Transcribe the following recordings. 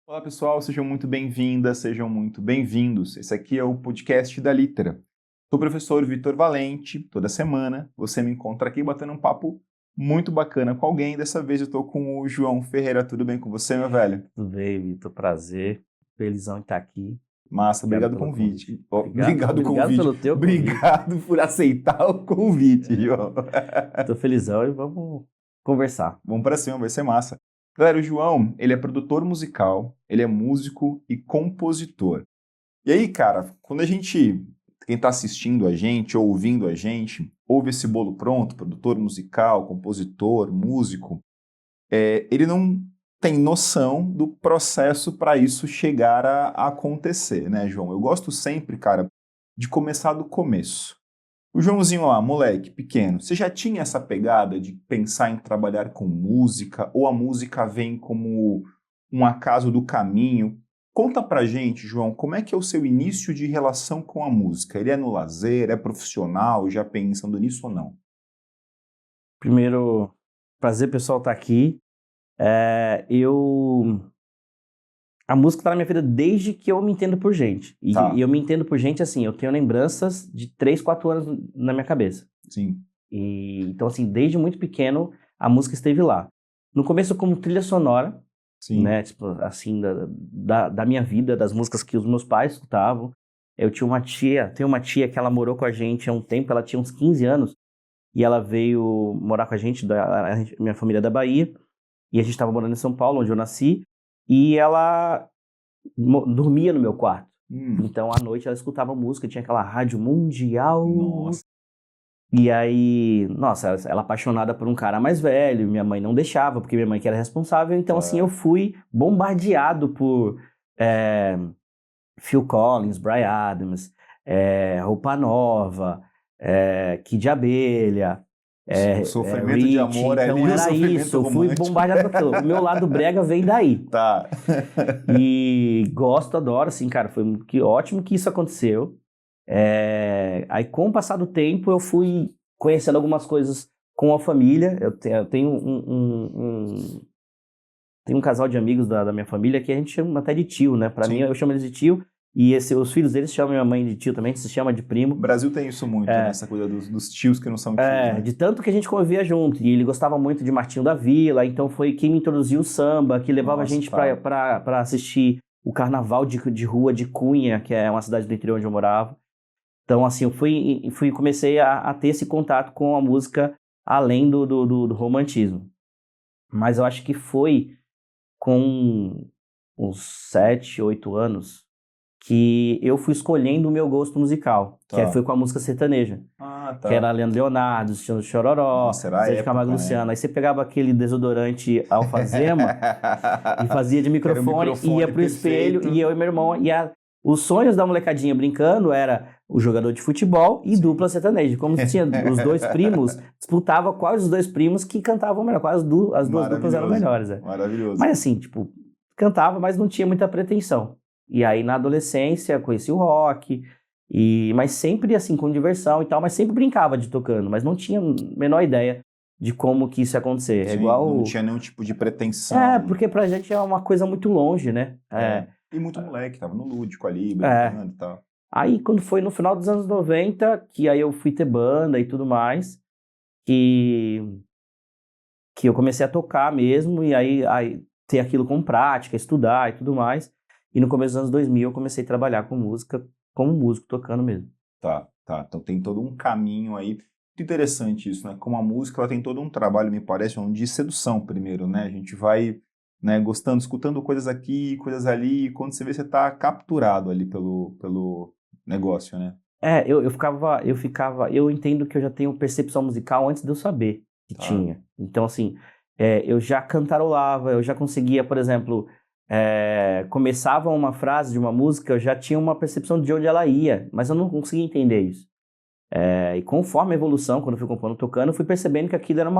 Olá pessoal, sejam muito bem-vindas, sejam muito bem-vindos. Esse aqui é o podcast da Litera. Sou o professor Vitor Valente. Toda semana você me encontra aqui batendo um papo muito bacana com alguém. Dessa vez eu estou com o João Ferreira. Tudo bem com você, meu velho? Tudo bem, Vitor, prazer. Felizão em estar aqui. Massa, obrigado pelo pelo convite. Obrigado pelo teu convite. Obrigado por aceitar o convite, João. Tô felizão e vamos conversar. Vamos para cima, vai ser massa. Galera, o João, ele é produtor musical, ele é músico e compositor. E aí, cara, quem está assistindo a gente ou ouvindo a gente, ouve esse bolo pronto, produtor musical, compositor, músico, ele não tem noção do processo para isso chegar a acontecer, né, João? Eu gosto sempre, cara, de começar do começo. O Joãozinho lá, moleque, pequeno, você já tinha essa pegada de pensar em trabalhar com música, ou a música vem como um acaso do caminho? Conta pra gente, João, como é que é o seu início de relação com a música? Ele é no lazer, é profissional, já pensando nisso ou não? Primeiro, prazer pessoal estar aqui. A música tá na minha vida desde que eu me entendo por gente. Tá. E eu me entendo por gente assim, eu tenho lembranças de 3, 4 anos na minha cabeça. Sim. Então assim, desde muito pequeno, a música esteve lá. No começo como trilha sonora, Sim. né, tipo, assim, da minha vida, das músicas que os meus pais escutavam. Eu tenho uma tia que ela morou com a gente há um tempo, ela tinha uns 15 anos, e ela veio morar com a gente, minha família é da Bahia, e a gente estava morando em São Paulo, onde eu nasci, e ela dormia no meu quarto. Então, à noite, ela escutava música, tinha aquela rádio mundial. Nossa. E aí, nossa, ela apaixonada por um cara mais velho, minha mãe não deixava, porque minha mãe que era responsável, então assim, eu fui bombardeado por Phil Collins, Bryan Adams, Roupa Nova, Kid de Abelha, O sofrimento Rich, de amor então ali, o era sofrimento isso, eu fui romântico. bombardeado por aquilo, o meu lado brega vem daí. Tá. E gosto, adoro, assim, cara, foi ótimo que isso aconteceu. Aí, com o passar do tempo, eu fui conhecendo algumas coisas com a família. Eu tenho um casal de amigos da minha família que a gente chama até de tio, né? Pra Sim. mim, eu chamo eles de tio. E os filhos deles chamam minha mãe de tio também, que se chama de primo. O Brasil tem isso muito, né? Essa coisa dos tios que não são tios, né? De tanto que a gente convivia junto. E ele gostava muito de Martinho da Vila, então foi quem me introduziu o samba, que levava a gente pra assistir o carnaval de rua de Cunha, que é uma cidade do interior onde eu morava. Então, assim, eu comecei a ter esse contato com a música além do romantismo. Mas eu acho que foi com uns 7, 8 anos que eu fui escolhendo o meu gosto musical, que foi com a música sertaneja. Que era Leandro Leonardo, Cristiano Chororó, Zé de Camargo e Luciano. Aí você pegava aquele desodorante Alfazema e fazia de microfone, ia pro espelho, e eu e meu irmão... Os sonhos da molecadinha brincando era o jogador de futebol e dupla sertaneja. Como tinha os dois primos, disputava quais os dois primos que cantavam melhor, quais as duas duplas eram melhores. Maravilhoso. Mas assim, tipo, cantava, mas não tinha muita pretensão. E aí na adolescência conheci o rock, mas sempre assim, com diversão e tal, mas sempre brincava de tocando, mas não tinha a menor ideia de como que isso ia acontecer. Sim, não tinha nenhum tipo de pretensão. Porque pra gente é uma coisa muito longe, né? E muito moleque, tava no lúdico ali, brincando e tal. Aí, quando foi no final dos anos 90, que aí eu fui ter banda e tudo mais, que eu comecei a tocar mesmo, e aí ter aquilo com prática, estudar e tudo mais. E no começo dos anos 2000 eu comecei a trabalhar com música, como músico, tocando mesmo. Tá. Então tem todo um caminho aí. Muito interessante isso, né? Como a música, ela tem todo um trabalho, me parece, de sedução primeiro, né? A gente vai... né, gostando, escutando coisas aqui, coisas ali, e quando você vê, você tá capturado ali pelo negócio, né? Eu entendo que eu já tenho percepção musical antes de eu saber que tinha. Então, assim, eu já cantarolava, eu já conseguia, por exemplo, começava uma frase de uma música, eu já tinha uma percepção de onde ela ia, mas eu não conseguia entender isso. E conforme a evolução, quando eu fui compondo, tocando, eu fui percebendo que aquilo era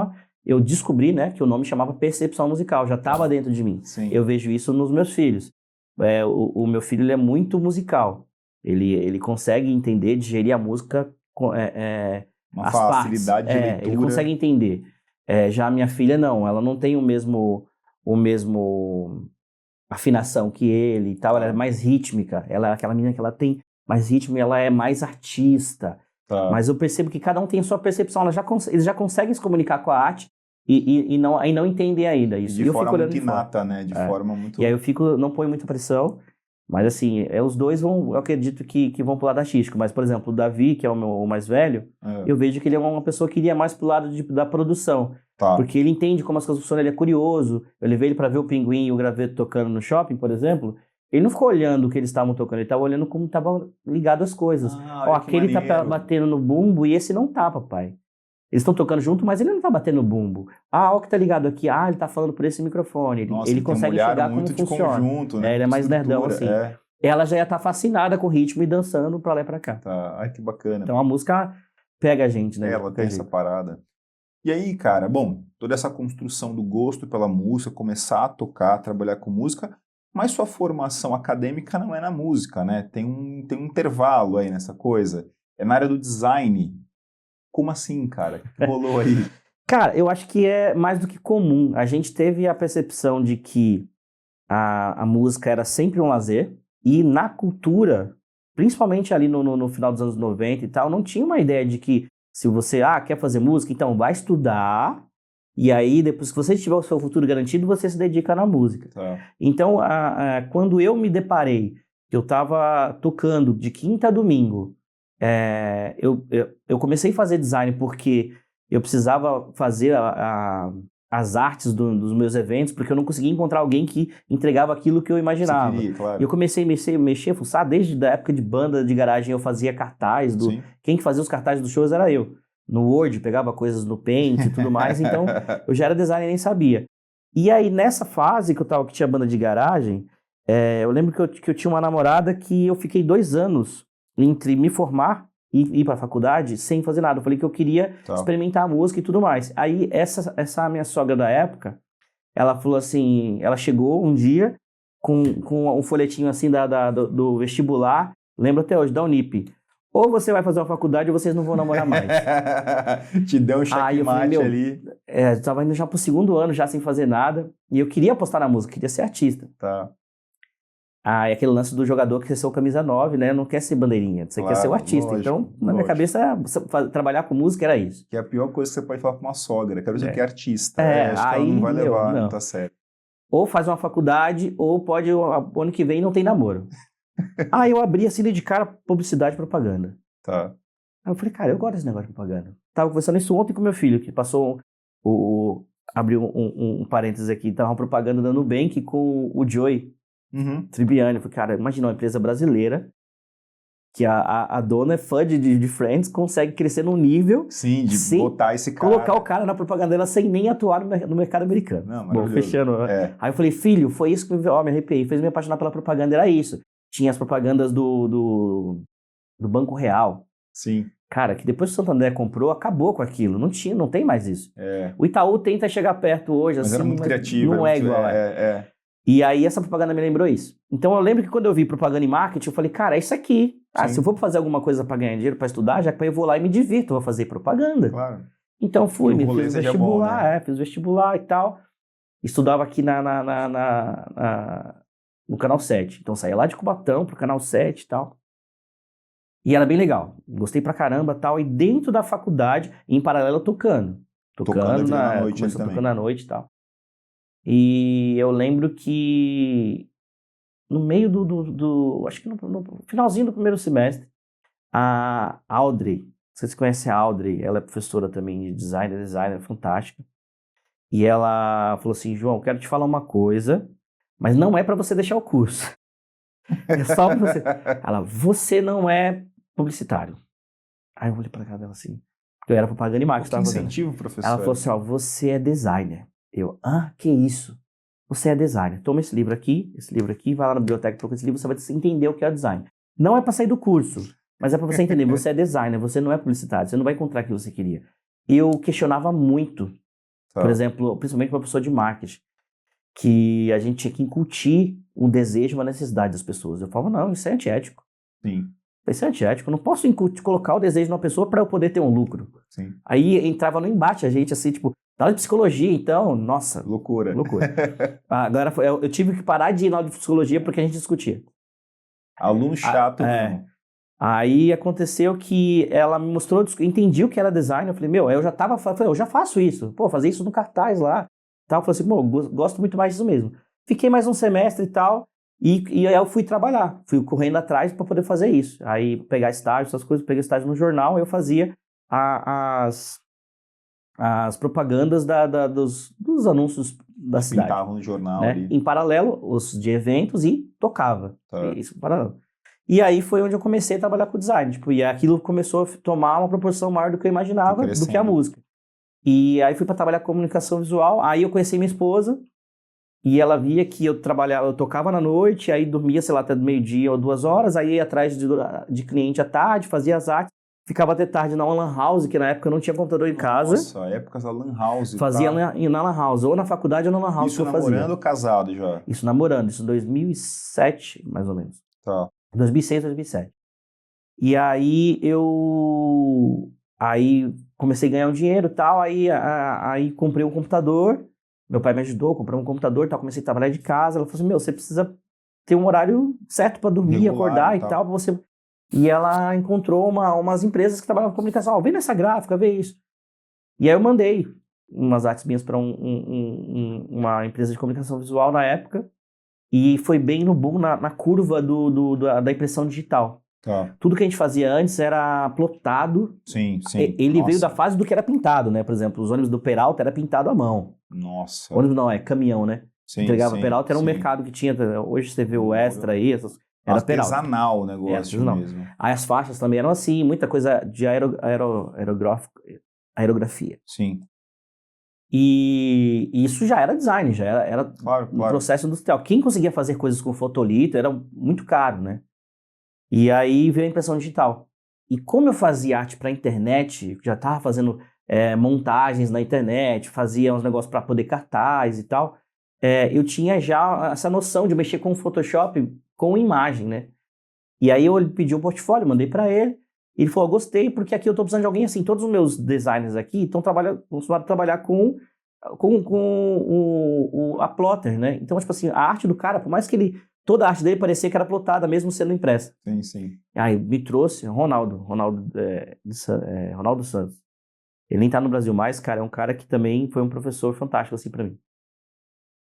eu descobri, né, que o nome chamava percepção musical, já estava dentro de mim. Sim. Eu vejo isso nos meus filhos. O meu filho, ele é muito musical. Ele consegue entender, digerir a música, Uma as facilidade partes. de leitura. Ele consegue entender. Já a minha filha, não. Ela não tem o mesmo afinação que ele e tal, ela é mais rítmica, ela é aquela menina que ela tem mais ritmo e ela é mais artista. Mas eu percebo que cada um tem a sua percepção, eles já conseguem se comunicar com a arte e não entendem ainda isso. De forma muito inata, né? De forma muito... E aí não ponho muita pressão, mas assim, os dois eu acredito que vão pro lado artístico, mas por exemplo, o Davi, que é o mais velho, eu vejo que ele é uma pessoa que iria mais pro lado da produção. Porque ele entende como as coisas funcionam, ele é curioso. Eu levei ele para ver o Pinguim e o Graveto tocando no shopping, por exemplo. Ele não ficou olhando o que eles estavam tocando, ele estava olhando como estava ligado as coisas. Aquele tá batendo no bumbo e esse não tá, papai. Eles estão tocando junto, mas ele não tá batendo no bumbo. O que tá ligado aqui? Ele tá falando por esse microfone. Ele consegue enxergar como funciona. Conjunto, né? Ele é mais nerdão, assim. Ela já ia estar fascinada com o ritmo e dançando pra lá e pra cá. Ai, que bacana. Então a música pega a gente, né? Ela tem essa parada. E aí, cara, bom, toda essa construção do gosto pela música, começar a tocar, trabalhar com música, mas sua formação acadêmica não é na música, né? Tem um intervalo aí nessa coisa. É na área do design. Como assim, cara? O que rolou aí? Cara, eu acho que é mais do que comum. A gente teve a percepção de que a música era sempre um lazer e na cultura, principalmente ali no final dos anos 90 e tal, não tinha uma ideia de que se você quer fazer música, então vai estudar e aí depois que você tiver o seu futuro garantido, você se dedica na música. Então, quando eu me deparei, que eu estava tocando de quinta a domingo, eu comecei a fazer design porque eu precisava fazer as artes dos meus eventos, porque eu não conseguia encontrar alguém que entregava aquilo que eu imaginava. Claro. E eu comecei a mexer, fuçar, desde a época de banda de garagem eu fazia cartaz, quem que fazia os cartazes dos shows era eu. No Word, pegava coisas no Paint e tudo mais, então eu já era designer e nem sabia. E aí nessa fase que tinha banda de garagem, eu lembro que eu tinha uma namorada que eu fiquei 2 anos entre me formar e ir para a faculdade sem fazer nada. Eu falei que eu queria experimentar a música e tudo mais. Aí essa minha sogra da época, ela falou assim, ela chegou um dia com um folhetinho assim do vestibular, lembro até hoje, da Unip. Ou você vai fazer uma faculdade ou vocês não vão namorar mais. Te deu um checkmate ali. Eu tava indo já pro 2º ano, já sem fazer nada, e eu queria apostar na música, queria ser artista. E aquele lance do jogador que quer ser o camisa 9, né? Não quer ser bandeirinha, você quer ser o artista. Então, na minha cabeça, trabalhar com música era isso. Que é a pior coisa que você pode falar pra uma sogra. Quero dizer que é artista. Acho que ela não vai levar, não tá certo. Ou faz uma faculdade, ou pode, o ano que vem não tem namoro. Eu abri assim de cara publicidade e propaganda. Aí eu falei, cara, eu gosto desse negócio de propaganda. Tava conversando isso ontem com meu filho, que passou abriu um parênteses aqui, tava uma propaganda da Nubank com o Joey. Tribbiani. Eu falei, cara, imagina uma empresa brasileira que a dona é fã de Friends, consegue crescer num nível... Sim, de botar esse cara... Colocar o cara na propaganda dela sem nem atuar no mercado americano. Não, bom, fechando. Aí eu falei, filho, foi isso que me arrepiei, fez me apaixonar pela propaganda, era isso. Tinha as propagandas do Banco Real. Sim. Cara, que depois que o Santander comprou, acabou com aquilo. Não tem mais isso. O Itaú tenta chegar perto hoje, mas assim, era muito criativo. Não é igual. E aí essa propaganda me lembrou isso. Então eu lembro que quando eu vi propaganda em marketing, eu falei, cara, é isso aqui. Se eu for fazer alguma coisa para ganhar dinheiro, para estudar, já que eu vou lá e me divirto, vou fazer propaganda. Claro. Então fui, me fiz vestibular, bom, né? Fiz vestibular e tal. Estudava aqui no Canal 7. Então saía lá de Cubatão pro Canal 7 e tal. E era bem legal. Gostei pra caramba e tal. E dentro da faculdade, em paralelo, tocando. Tocando na noite. Começou tocando à noite e tal. E eu lembro que no meio acho que no finalzinho do primeiro semestre, a Audrey, vocês conhecem a Audrey, ela é professora também de designer fantástica. E ela falou assim, João, quero te falar uma coisa, mas não é para você deixar o curso. É só pra você. Você não é publicitário. Aí eu olhei pra cara dela assim, porque eu era propaganda e marketing. Que incentivo, professor. Ela falou assim, você é designer. Eu, que isso? Você é designer. Toma esse livro aqui, vai lá na biblioteca, procura esse livro, você vai entender o que é design. Não é para sair do curso, mas é para você entender, você é designer, você não é publicitário, você não vai encontrar aquilo que você queria. Eu questionava muito, por exemplo, principalmente para professor de marketing, que a gente tinha que incutir um desejo, uma necessidade das pessoas. Eu falava, não, isso é antiético. Sim. Isso é antiético, eu não posso colocar o desejo numa pessoa para eu poder ter um lucro. Sim. Aí entrava no embate a gente, assim, tipo, Na aula de psicologia, então, nossa, Loucura. loucura. Agora, eu tive que parar de ir na aula de psicologia porque a gente discutia. Aluno chato mesmo. Aí aconteceu que ela me mostrou, entendi o que era design, eu falei, meu, eu já faço isso, pô, fazer isso no cartaz lá, tal, eu falei assim, pô, gosto muito mais disso mesmo. Fiquei mais um semestre e tal, e aí eu fui trabalhar, fui correndo atrás para poder fazer isso, aí pegar estágio, essas coisas, peguei estágio no jornal, eu fazia as propagandas dos anúncios da cidade. Pintavam no jornal, né? ali. Em paralelo, os de eventos e tocava. Tá. Isso em paralelo. E aí foi onde eu comecei a trabalhar com design. Tipo, e aquilo começou a tomar uma proporção maior do que eu imaginava, do que a música. E aí fui para trabalhar com comunicação visual. Aí eu conheci minha esposa e ela via que eu tocava na noite, aí dormia, sei lá, até meio-dia ou 2 horas, aí ia atrás de cliente à tarde, fazia as artes, ficava até tarde na lan house, que na época eu não tinha computador em casa. Nossa, épocas da lan house. Fazia na lan house, ou na faculdade ou na lan house. Isso namorando ou casado já? Isso namorando, isso em 2007, mais ou menos. Tá. 2006, 2007. E aí aí comecei a ganhar um dinheiro e tal, aí comprei um computador, meu pai me ajudou, comprei um computador e tal, comecei a trabalhar de casa, ela falou assim, meu, você precisa ter um horário certo para dormir, regular, acordar e tal, pra você... E ela encontrou umas empresas que trabalhavam com comunicação, vê nessa gráfica, vê isso. E aí eu mandei umas artes minhas para uma empresa de comunicação visual na época, e foi bem no boom, na curva da impressão digital. Tá. Tudo que a gente fazia antes era plotado. Sim, sim. Ele veio da fase do que era pintado, né? Por exemplo, os ônibus do Peralta era pintado à mão. Nossa. Ônibus não, é caminhão, né? Sim, entregava sim, Peralta, era um sim. mercado que tinha, hoje você vê o Extra aí, era Peralta. Artesanal o negócio mesmo. Aí as faixas também eram assim, muita coisa de aerografia. Sim. E isso já era design, já era claro. processo industrial. Quem conseguia fazer coisas com fotolito era muito caro, né? E aí veio a impressão digital. E como eu fazia arte para a internet, já estava fazendo montagens na internet, fazia uns negócios para poder cartaz e tal, eu tinha já essa noção de mexer com o Photoshop com imagem, né? E aí eu pedi um portfólio, mandei para ele, e ele falou, gostei, porque aqui eu estou precisando de alguém assim, todos os meus designers aqui estão acostumados a trabalhar com a plotter, né? Então, tipo assim, a arte do cara, por mais que toda a arte dele parecia que era plotada, mesmo sendo impressa. Sim, sim. Aí me trouxe Ronaldo Santos. Ele nem tá no Brasil mais, cara, é um cara que também foi um professor fantástico, assim, pra mim.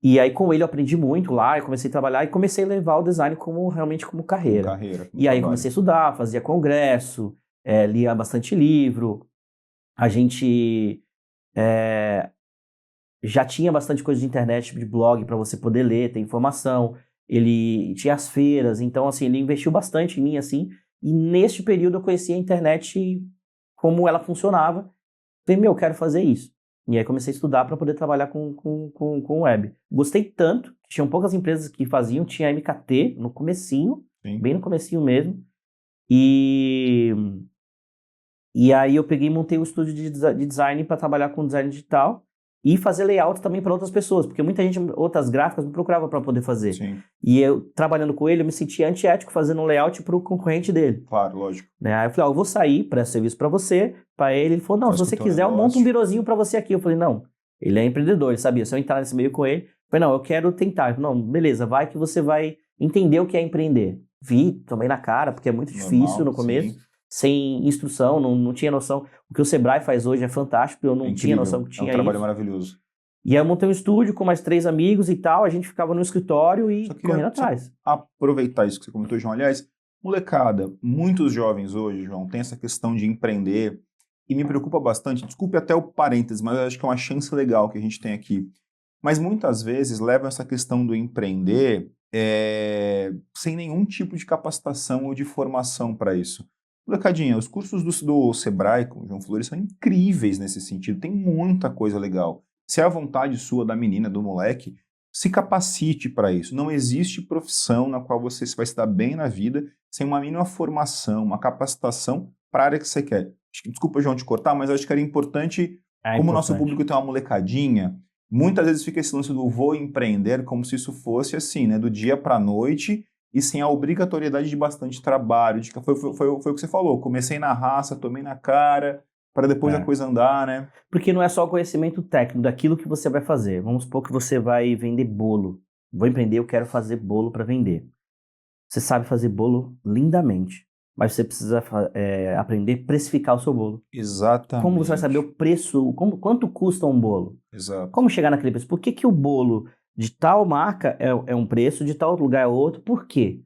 E aí com ele eu aprendi muito lá, eu comecei a trabalhar e comecei a levar o design realmente como carreira. E aí comecei a estudar, fazia congresso, lia bastante livro, a gente já tinha bastante coisa de internet, de blog para você poder ler, ter informação. Ele tinha as feiras, então assim, ele investiu bastante em mim, assim, e neste período eu conheci a internet, como ela funcionava. Falei, eu quero fazer isso. E aí comecei a estudar para poder trabalhar com web. Gostei tanto, que tinham poucas empresas que faziam, tinha a MKT no comecinho, bem no comecinho mesmo, e aí eu peguei e montei um estúdio de design para trabalhar com design digital, e fazer layout também para outras pessoas, porque muita gente, outras gráficas, me procurava para poder fazer. Sim. E eu, trabalhando com ele, eu me sentia antiético fazendo um layout para o concorrente dele. Claro, lógico. Né? Aí eu falei, eu vou sair, presto serviço para você, para ele. Ele falou, não, se você quiser, eu monto um birozinho para você aqui. Eu falei, não, ele é empreendedor, ele sabia, se eu entrar nesse meio com ele, eu falei, não, eu quero tentar. Ele falou, não, beleza, vai que você vai entender o que é empreender. Vi, tomei na cara, porque é muito difícil no começo. Sim. Sem instrução, não tinha noção. O que o Sebrae faz hoje é fantástico, eu não tinha noção que tinha isso. É um trabalho maravilhoso. E aí eu montei um estúdio com mais 3 amigos e tal, a gente ficava no escritório e correndo atrás. Aproveitar isso que você comentou, João. Aliás, molecada, muitos jovens hoje, João, tem essa questão de empreender e me preocupa bastante. Desculpe até o parênteses, mas eu acho que é uma chance legal que a gente tem aqui. Mas muitas vezes levam essa questão do empreender sem nenhum tipo de capacitação ou de formação para isso. Molecadinha, os cursos do Sebrae com o João Flores são incríveis nesse sentido, tem muita coisa legal. Se é a vontade sua, da menina, do moleque, se capacite para isso. Não existe profissão na qual você vai se dar bem na vida sem uma mínima formação, uma capacitação para a área que você quer. Desculpa, João, te cortar, mas eu acho que era importante, como o nosso público tem uma molecadinha, muitas vezes fica esse lance do vou empreender como se isso fosse assim, né, do dia para a noite e sem a obrigatoriedade de bastante trabalho. Foi o que você falou, comecei na raça, tomei na cara, para depois a coisa andar, né? Porque não é só o conhecimento técnico daquilo que você vai fazer. Vamos supor que você vai vender bolo. Vou empreender, eu quero fazer bolo para vender. Você sabe fazer bolo lindamente, mas você precisa aprender a precificar o seu bolo. Exatamente. Como você vai saber o preço, quanto custa um bolo? Exato. Como chegar naquele preço? Por que o bolo de tal marca é um preço, de tal lugar é outro? Por quê?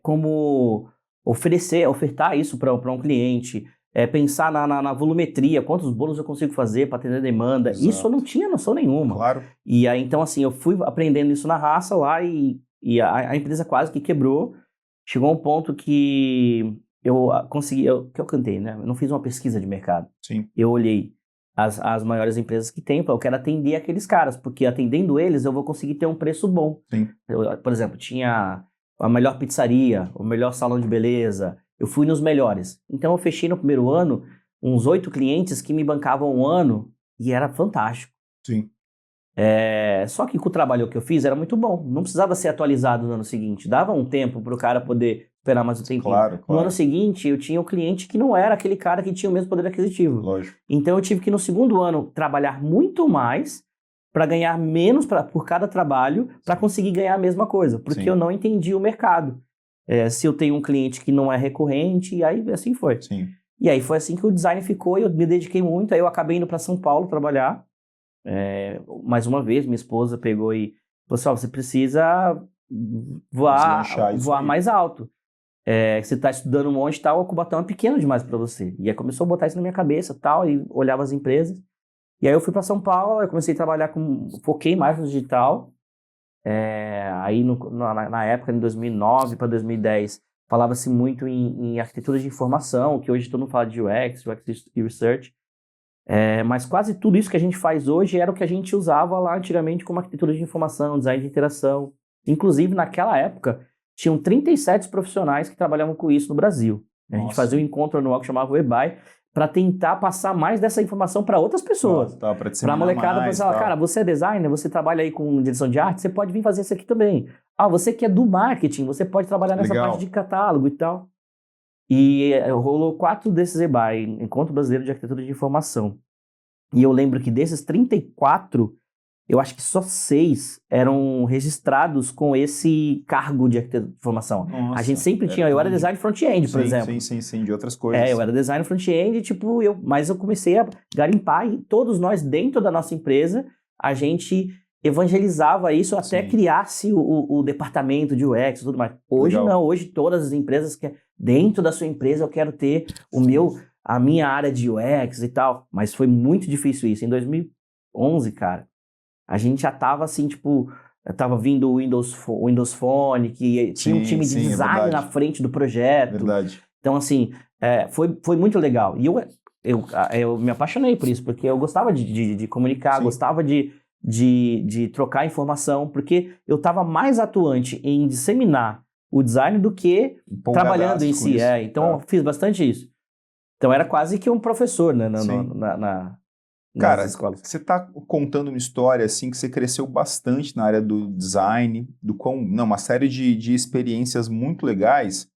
Como ofertar isso para um cliente, pensar na volumetria, quantos bolos eu consigo fazer para atender a demanda. Exato. Isso eu não tinha noção nenhuma. Claro. E aí, então, assim, eu fui aprendendo isso na raça lá e a empresa quase que quebrou. Chegou a um ponto que eu consegui, que eu cantei, né? Eu não fiz uma pesquisa de mercado. Sim. Eu olhei as maiores empresas que tem, eu quero atender aqueles caras, porque atendendo eles eu vou conseguir ter um preço bom. Sim. Por exemplo, tinha a melhor pizzaria, o melhor salão de beleza, eu fui nos melhores. Então eu fechei no primeiro ano uns 8 clientes que me bancavam um ano e era fantástico. Sim. Só que com o trabalho que eu fiz era muito bom, não precisava ser atualizado no ano seguinte, dava um tempo para o cara poder esperar mais um tempinho. Claro. No ano seguinte eu tinha um cliente que não era aquele cara que tinha o mesmo poder aquisitivo. Lógico. Então eu tive que no segundo ano trabalhar muito mais para ganhar menos por cada trabalho para conseguir ganhar a mesma coisa, porque Sim. eu não entendi o mercado. Se eu tenho um cliente que não é recorrente, e aí assim foi. Sim. E aí foi assim que o design ficou, e eu me dediquei muito, aí eu acabei indo para São Paulo trabalhar. Mais uma vez, minha esposa pegou e falou assim, você precisa voar mais alto. Você está estudando um monte e tal, o Cubatão é pequeno demais para você. E aí começou a botar isso na minha cabeça tal, e olhava as empresas. E aí eu fui para São Paulo, eu comecei a trabalhar foquei mais no digital. Aí na época, em 2009 para 2010, falava-se muito em arquitetura de informação, que hoje todo mundo fala de UX e Research. Mas quase tudo isso que a gente faz hoje era o que a gente usava lá antigamente como arquitetura de informação, design de interação. Inclusive, naquela época, tinham 37 profissionais que trabalhavam com isso no Brasil. A gente fazia um encontro anual que chamava Webuy para tentar passar mais dessa informação para outras pessoas. Para a molecada pensar, cara, você é designer, você trabalha aí com direção de arte, você pode vir fazer isso aqui também. Você que é do marketing, você pode trabalhar nessa parte de catálogo e tal. E rolou 4 desses EBAI, Encontro Brasileiro de Arquitetura de Informação. E eu lembro que desses 34, eu acho que só 6 eram registrados com esse cargo de arquitetura de informação. Nossa, a gente sempre tinha, eu era design front-end, por exemplo. Sim, de outras coisas. Eu era design front-end, mas eu comecei a garimpar e todos nós dentro da nossa empresa, a gente evangelizava isso até criar-se o departamento de UX e tudo mais. Hoje não, hoje todas as empresas que dentro da sua empresa eu quero ter a minha área de UX e tal, mas foi muito difícil isso. Em 2011, cara, a gente já tava assim, tava vindo o Windows Phone, que tinha um time de design na frente do projeto. Verdade. Então, assim, foi muito legal. E eu me apaixonei por isso, porque eu gostava de comunicar, gostava de trocar informação, porque eu estava mais atuante em disseminar o design do que trabalhando em si. Então, eu fiz bastante isso. Então, era quase que um professor, né, Cara, escolas. Você está contando uma história assim que você cresceu bastante na área do design, uma série de experiências muito legais,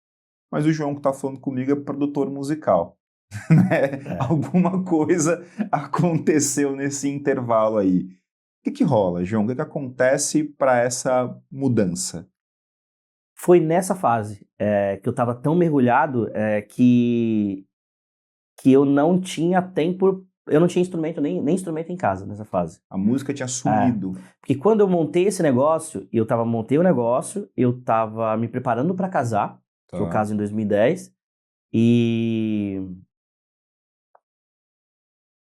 mas o João que está falando comigo é produtor musical. Né? Alguma coisa aconteceu nesse intervalo aí. O que rola, João? O que acontece para essa mudança? Foi nessa fase que eu estava tão mergulhado que eu não tinha tempo, eu não tinha instrumento, nem instrumento em casa nessa fase. A música tinha sumido. Porque quando eu montei esse negócio, montei o negócio, eu estava me preparando para casar, que eu caso em 2010, e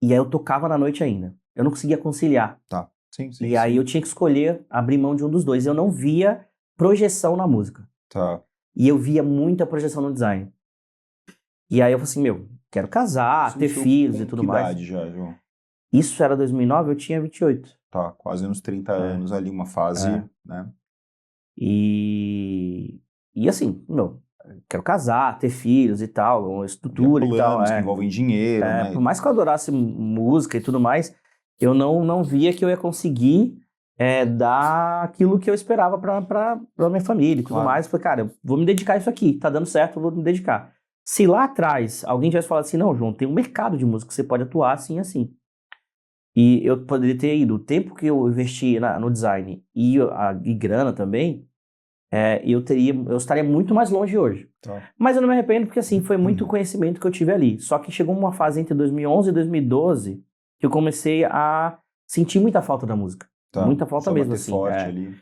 aí eu tocava na noite ainda. Eu não conseguia conciliar. Tá. Sim. E aí eu tinha que escolher abrir mão de um dos dois. Eu não via projeção na música. Tá. E eu via muita projeção no design. E aí eu falei assim, quero casar, ter filhos e tudo mais. Que idade já, João? Isso era 2009, eu tinha 28. Tá, quase uns 30 anos ali, uma fase, né? E assim, quero casar, ter filhos e tal, uma estrutura e tal. Que envolvem dinheiro, né? Por mais que eu adorasse música e tudo mais, eu não via que eu ia conseguir dar aquilo que eu esperava pra minha família e tudo mais. Falei, cara, eu vou me dedicar a isso aqui, tá dando certo, eu vou me dedicar. Se lá atrás alguém tivesse falado assim, não, João, tem um mercado de música que você pode atuar assim, assim. E eu poderia ter ido, o tempo que eu investi no design e grana também, eu estaria muito mais longe hoje. Tá. Mas eu não me arrependo porque, assim, foi muito conhecimento que eu tive ali. Só que chegou uma fase entre 2011 e 2012 que eu comecei a sentir muita falta da música. Tá. Muita falta Só mesmo, bater assim. forte ali.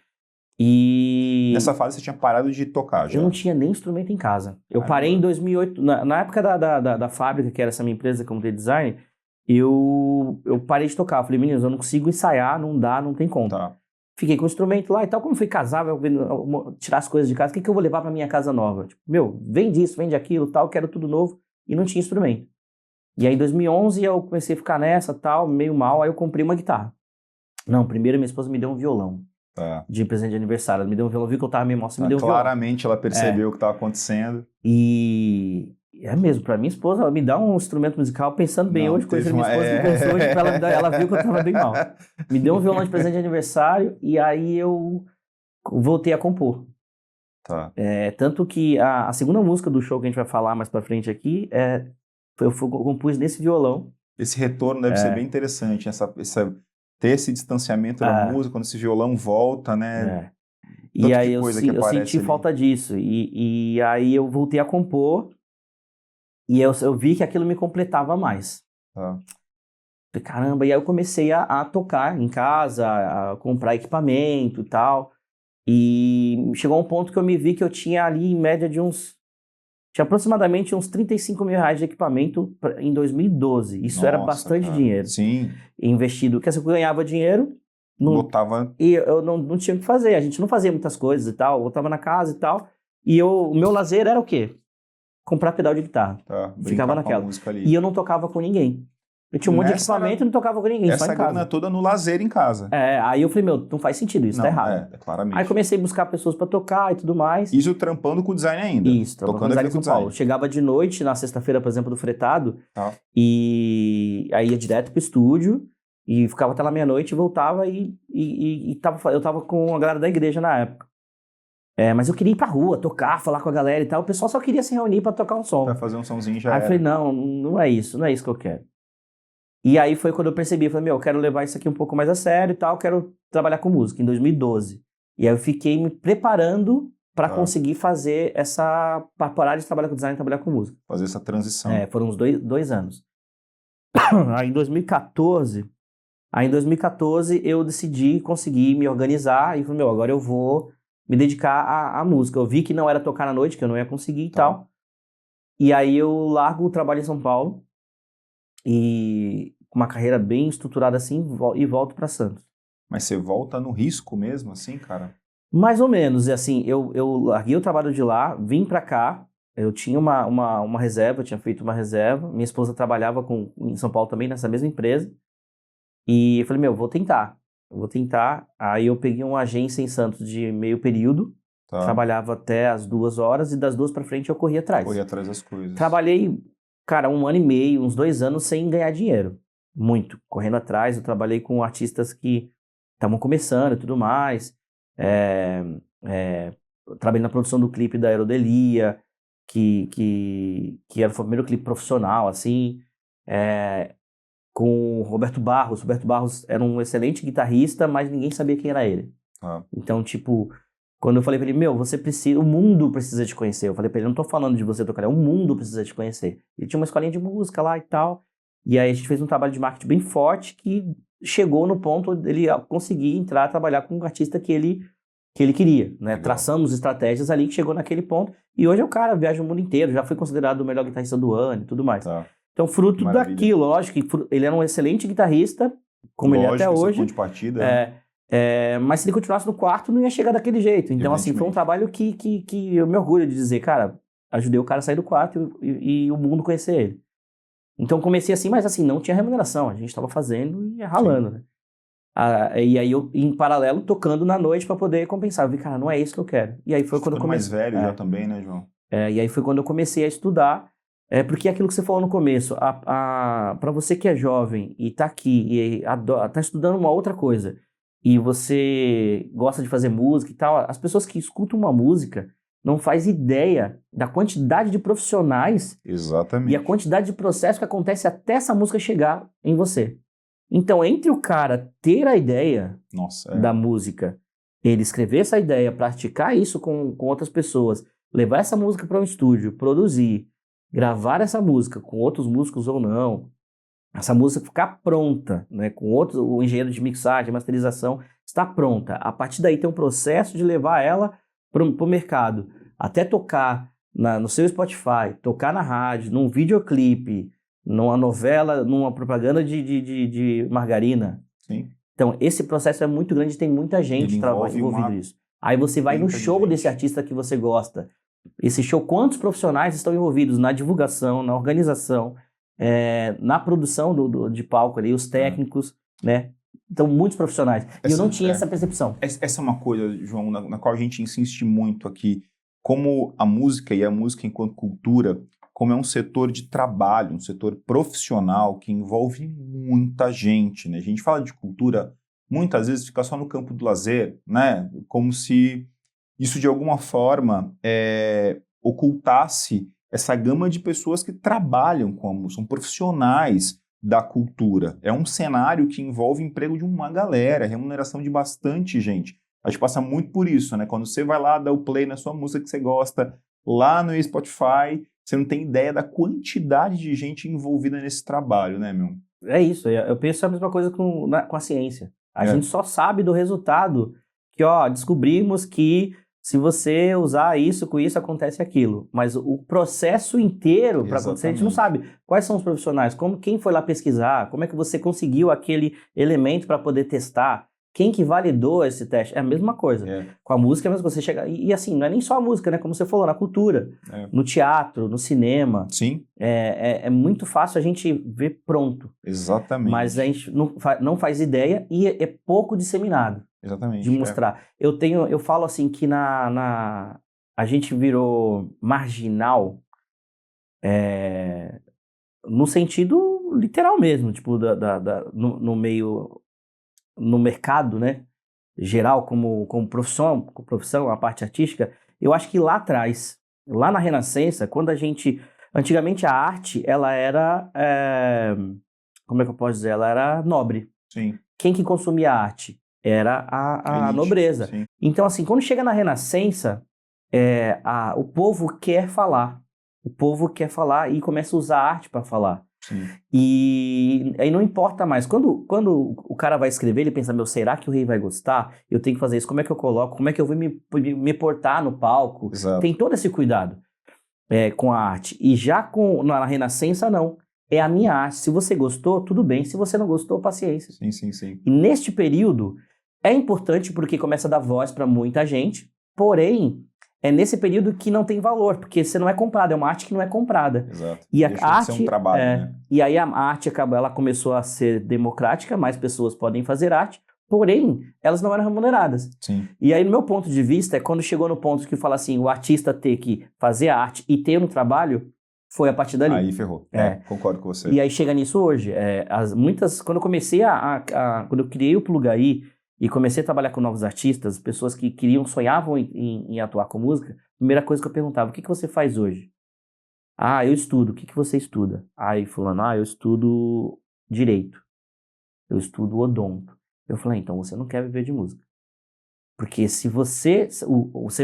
E Nessa fase você tinha parado de tocar já? eu não tinha nem instrumento em casa. Eu Caramba. parei em 2008, na época da fábrica, que era essa minha empresa como design, eu parei de tocar. Eu falei, meninos, eu não consigo ensaiar, não dá, não tem como. Tá. Fiquei com o instrumento lá e tal. Como fui casar, tirar as coisas de casa, o que eu vou levar pra minha casa nova? Tipo, vende isso, vende aquilo, tal, quero tudo novo. E não tinha instrumento. E aí, em 2011, eu comecei a ficar nessa, tal, meio mal. Aí eu comprei uma guitarra. Não, primeiro minha esposa me deu um violão. Tá. De presente de aniversário. Ela me deu um violão, viu que eu tava meio mal, você me deu um violão. Claramente ela percebeu o que estava acontecendo. E é mesmo, pra minha esposa, ela me dá um instrumento musical, pensando bem, hoje, conhecendo minha esposa, que pensou hoje, pra ela viu que eu tava bem mal. Me deu um violão de presente de aniversário, e aí eu voltei a compor. Tá. Tanto que a segunda música do show que a gente vai falar mais pra frente aqui, eu compus nesse violão. Esse retorno deve ser bem interessante, ter esse distanciamento da música, quando esse violão volta, né? E aí eu aparece senti ali. falta disso, e aí eu voltei a compor, e eu vi que aquilo me completava mais. Tá. Caramba, e aí eu comecei a tocar em casa, a comprar equipamento e tal, e chegou um ponto que eu me vi que eu tinha ali em média tinha aproximadamente uns 35 mil reais de equipamento em 2012. Isso era bastante dinheiro. Sim. Investido, porque assim, eu ganhava dinheiro, e eu não tinha o que fazer, a gente não fazia muitas coisas e tal, eu estava na casa e tal, e o meu lazer era o quê? Comprar pedal de guitarra. Tá, ficava naquela. E eu não tocava com ninguém. Eu tinha um monte de equipamento e não tocava com ninguém, só em casa. Essa grana toda no lazer em casa. Aí eu falei, não faz sentido isso, tá errado. Claramente. Aí comecei a buscar pessoas pra tocar e tudo mais. Isso trampando com design ainda. Isso, trampando com design em São Paulo. Chegava de noite, na sexta-feira, por exemplo, do fretado, e aí ia direto pro estúdio, e ficava até lá meia-noite, voltava eu tava com a galera da igreja na época. Mas eu queria ir pra rua, tocar, falar com a galera e tal. O pessoal só queria se reunir pra tocar um som. Pra fazer um somzinho já Aí eu falei, não é isso que eu quero. E aí foi quando eu percebi, eu falei, eu quero levar isso aqui um pouco mais a sério e tal, quero trabalhar com música, em 2012. E aí eu fiquei me preparando para conseguir fazer para parar de trabalhar com design e trabalhar com música. Fazer essa transição. Foram uns 2 anos. Aí em 2014 eu decidi conseguir me organizar e falei, agora eu vou me dedicar à música. Eu vi que não era tocar na noite, que eu não ia conseguir e tal. E aí eu largo o trabalho em São Paulo, e com uma carreira bem estruturada assim, e volto para Santos. Mas você volta no risco mesmo, assim, cara? Mais ou menos, assim, eu larguei o trabalho de lá, vim para cá, eu tinha uma reserva, eu tinha feito uma reserva, minha esposa trabalhava em São Paulo também, nessa mesma empresa, e eu falei, vou tentar, aí eu peguei uma agência em Santos de meio período, trabalhava até as 2 horas, e das 2 para frente eu corria atrás. Corria atrás das coisas. Trabalhei, cara, 1 ano e meio, uns 2 anos sem ganhar dinheiro. Muito. Correndo atrás, eu trabalhei com artistas que estavam começando e tudo mais. Trabalhei na produção do clipe da Aerodelia, que era o primeiro clipe profissional, assim. Com o Roberto Barros. Roberto Barros era um excelente guitarrista, mas ninguém sabia quem era ele. Então, tipo, quando eu falei pra ele, o mundo precisa te conhecer. Eu falei pra ele, não tô falando de você tocar, o mundo precisa te conhecer. Ele tinha uma escolinha de música lá e tal, e aí a gente fez um trabalho de marketing bem forte que chegou no ponto dele conseguir entrar a trabalhar com um artista que ele queria, né? Traçamos estratégias ali que chegou naquele ponto, e hoje o cara viaja o mundo inteiro, já foi considerado o melhor guitarrista do ano e tudo mais. Então, fruto daquilo, lógico que ele era um excelente guitarrista, como ele é até hoje. Ponto de partida, mas se ele continuasse no quarto, não ia chegar daquele jeito. Então, assim, foi um trabalho que eu me orgulho de dizer, cara, ajudei o cara a sair do quarto e o mundo conhecer ele. Então, comecei assim, mas assim, não tinha remuneração. A gente estava fazendo e ralando, né? E aí, eu, em paralelo, tocando na noite para poder compensar. Eu vi, cara, não é isso que eu quero. E aí foi quando eu comecei... mais velho já também, né, João? E aí foi quando eu comecei a estudar. Porque é aquilo que você falou no começo, para você que é jovem e tá aqui e tá estudando uma outra coisa, e você gosta de fazer música e tal, as pessoas que escutam uma música, não faz ideia da quantidade de profissionais Exatamente. e a quantidade de processo que acontece até essa música chegar em você. Então, entre o cara ter a ideia da música, ele escrever essa ideia, praticar isso com outras pessoas, levar essa música para um estúdio, produzir, gravar essa música com outros músicos ou não, essa música ficar pronta, né, com o engenheiro de mixagem, masterização, está pronta. A partir daí tem um processo de levar ela para o mercado, até tocar no seu Spotify, tocar na rádio, num videoclipe, numa novela, numa propaganda de margarina. Sim. Então, esse processo é muito grande, tem muita gente envolvida nisso. Aí você vai no show desse artista que você gosta. Esse show, quantos profissionais estão envolvidos na divulgação, na organização, na produção de palco ali, os técnicos, né? Então, muitos profissionais. E eu não tinha essa percepção. Essa é uma coisa, João, na qual a gente insiste muito aqui. Como a música e a música enquanto cultura, como é um setor de trabalho, um setor profissional que envolve muita gente, né? A gente fala de cultura, muitas vezes fica só no campo do lazer, né? Como se isso de alguma forma ocultasse essa gama de pessoas que trabalham com a música, são profissionais da cultura. É um cenário que envolve emprego de uma galera, remuneração de bastante gente. A gente passa muito por isso, né? Quando você vai lá dar o play na sua música que você gosta, lá no Spotify, você não tem ideia da quantidade de gente envolvida nesse trabalho, né, meu? É isso, eu penso a mesma coisa com a ciência. A gente só sabe do resultado que, descobrimos que se você usar isso, com isso acontece aquilo. Mas o processo inteiro para acontecer, a gente não sabe quais são os profissionais, quem foi lá pesquisar, como é que você conseguiu aquele elemento para poder testar, quem que validou esse teste. É a mesma coisa. Com a música, é a mesma coisa. Você chega, e assim, não é nem só a música, né? Como você falou, na cultura, no teatro, no cinema. Sim. É muito fácil a gente ver pronto. Exatamente. Mas a gente não faz ideia e é pouco disseminado. Exatamente. De mostrar. Eu falo assim que a gente virou marginal no sentido literal mesmo, tipo, no meio, no mercado, né? Geral, como profissão, a parte artística. Eu acho que lá atrás, lá na Renascença, antigamente a arte, ela era, como é que eu posso dizer? Ela era nobre. Sim. Quem que consumia a arte? Era a nobreza. Sim. Então, assim, quando chega na Renascença, o povo quer falar. O povo quer falar e começa a usar a arte para falar. Sim. E aí não importa mais. Quando o cara vai escrever, ele pensa, será que o rei vai gostar? Eu tenho que fazer isso. Como é que eu coloco? Como é que eu vou me portar no palco? Exato. Tem todo esse cuidado com a arte. E já na Renascença, não. É a minha arte. Se você gostou, tudo bem. Se você não gostou, paciência. Sim. E neste período, é importante porque começa a dar voz para muita gente, porém, é nesse período que não tem valor, porque você não é comprado, é uma arte que não é comprada. Exato. E a arte, de ser um trabalho, né? E aí a arte ela começou a ser democrática, mais pessoas podem fazer arte, porém, elas não eram remuneradas. Sim. E aí, no meu ponto de vista, é quando chegou no ponto que fala assim, o artista ter que fazer a arte e ter um trabalho, foi a partir dali. Aí ferrou. Concordo com você. E aí chega nisso hoje. Quando eu comecei quando eu criei o Plugaí e comecei a trabalhar com novos artistas, pessoas que sonhavam em atuar com música, a primeira coisa que eu perguntava, o que você faz hoje? Eu estudo. O que você estuda? Aí fulano, eu estudo direito. Eu estudo odonto. Eu falei, então você não quer viver de música. Porque se você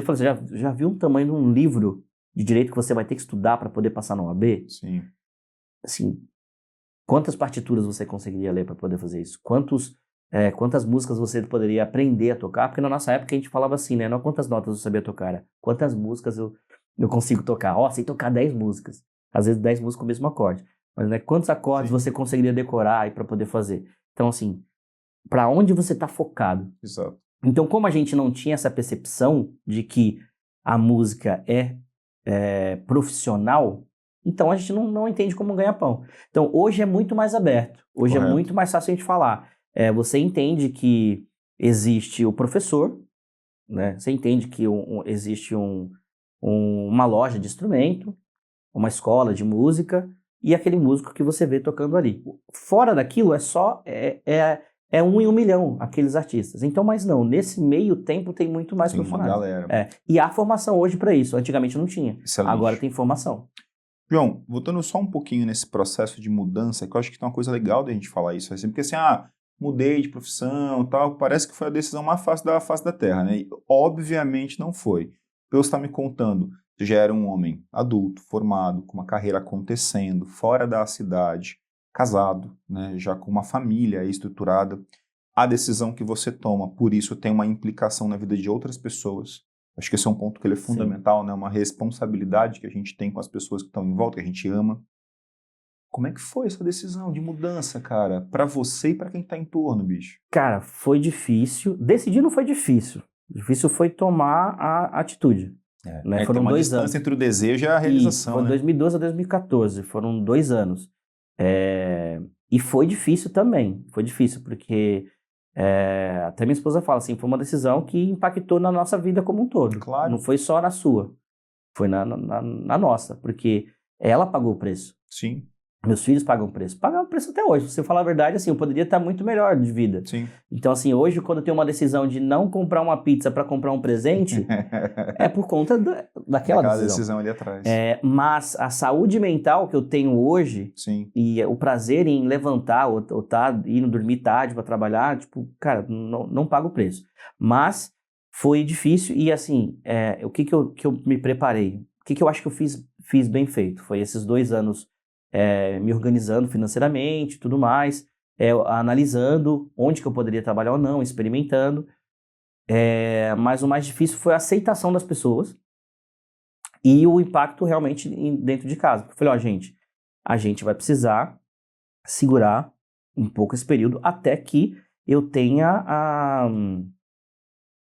fala, já viu um tamanho de um livro de direito que você vai ter que estudar para poder passar na OAB? Sim. Assim, quantas partituras você conseguiria ler para poder fazer isso? Quantas músicas você poderia aprender a tocar? Porque na nossa época a gente falava assim, né? Não quantas notas eu sabia tocar, era quantas músicas eu consigo tocar. Sei tocar 10 músicas. Às vezes 10 músicas com o mesmo acorde. Mas, né, quantos acordes você conseguiria decorar para poder fazer? Então, assim, para onde você está focado? Exato. Então, como a gente não tinha essa percepção de que a música é profissional, então a gente não entende como ganhar pão. Então, hoje é muito mais aberto. Hoje Correto. É muito mais fácil a gente falar. Você entende que existe o professor, né? Você entende que existe uma loja de instrumento, uma escola de música e aquele músico que você vê tocando ali. Fora daquilo, é 1 em 1 milhão aqueles artistas. Então, mas não, nesse meio tempo tem muito mais Tem profissionais. uma galera. E há formação hoje para isso. Antigamente não tinha. Excelente. Agora tem formação. João, voltando só um pouquinho nesse processo de mudança, que eu acho que tem uma coisa legal da gente falar isso, assim, porque assim, mudei de profissão e tal, parece que foi a decisão mais fácil da face da Terra, né? E, obviamente não foi. Pelo que você está me contando, você já era um homem adulto, formado, com uma carreira acontecendo, fora da cidade, casado, né? Já com uma família estruturada. A decisão que você toma, por isso, tem uma implicação na vida de outras pessoas. Acho que esse é um ponto que ele é fundamental, né? Uma responsabilidade que a gente tem com as pessoas que estão em volta, que a gente ama. Como é que foi essa decisão de mudança, cara? Pra você e pra quem tá em torno, bicho? Cara, foi difícil. Decidir não foi difícil. Difícil foi tomar a atitude. Né? Foram tem uma 2 distância anos. entre o desejo e a realização, Foi de 2012 a 2014. Foram 2 anos. E foi difícil também. Foi difícil porque até minha esposa fala assim, foi uma decisão que impactou na nossa vida como um todo. Claro. Não foi só na sua. Foi na nossa. Porque ela pagou o preço. Sim. Meus filhos pagam preço. Pagam preço até hoje. Se você falar a verdade, assim, eu poderia estar muito melhor de vida. Sim. Então, assim, hoje, quando eu tenho uma decisão de não comprar uma pizza para comprar um presente, é por conta daquela decisão ali atrás. Mas a saúde mental que eu tenho hoje, sim, e o prazer em levantar ou indo dormir tarde para trabalhar, tipo, cara, não pago o preço. Mas foi difícil e, assim, o que eu me preparei? O que eu acho que eu fiz bem feito? Foi esses 2 anos me organizando financeiramente, tudo mais, analisando onde que eu poderia trabalhar ou não, experimentando. Mas o mais difícil foi a aceitação das pessoas e o impacto realmente dentro de casa. Eu falei, gente, a gente vai precisar segurar um pouco esse período até que eu tenha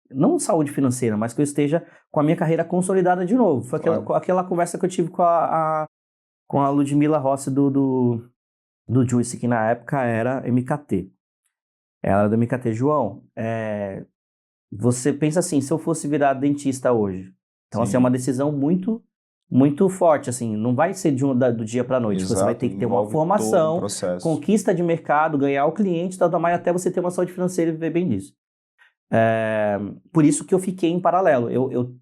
não saúde financeira, mas que eu esteja com a minha carreira consolidada de novo. Foi aquela conversa que eu tive com a Ludmila Rossi do Juice, que na época era MKT. Ela era do MKT. João, você pensa assim, se eu fosse virar dentista hoje, então assim, é uma decisão muito, muito forte, assim, não vai ser do dia para a noite. Exato, você vai ter que ter uma formação, conquista de mercado, ganhar o cliente, tal, mais até você ter uma saúde financeira e viver bem disso. Por isso que eu fiquei em paralelo.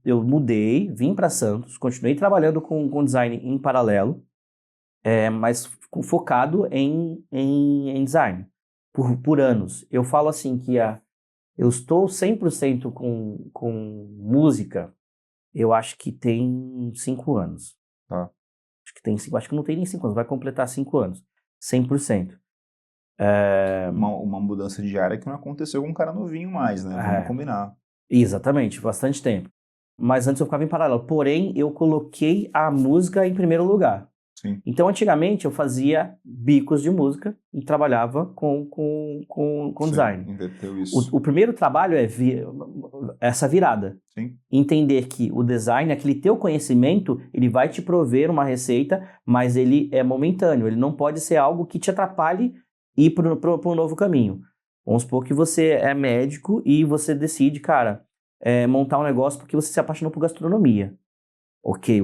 Eu mudei, vim para Santos, continuei trabalhando com design em paralelo, mas focado em design por anos. Eu falo assim que eu estou 100% com música, eu acho que tem 5 anos. Acho que não tem nem 5 anos, vai completar 5 anos. 100%. Uma mudança de área que não aconteceu com um cara novinho mais, né? Vamos combinar. Exatamente, bastante tempo. Mas antes eu ficava em paralelo. Porém, eu coloquei a música em primeiro lugar. Sim. Então, antigamente, eu fazia bicos de música e trabalhava com design. Inverteu isso. O primeiro trabalho é essa virada. Sim. Entender que o design, aquele teu conhecimento, ele vai te prover uma receita, mas ele é momentâneo. Ele não pode ser algo que te atrapalhe ir para um novo caminho. Vamos supor que você é médico e você decide, cara, montar um negócio porque você se apaixonou por gastronomia. Ok,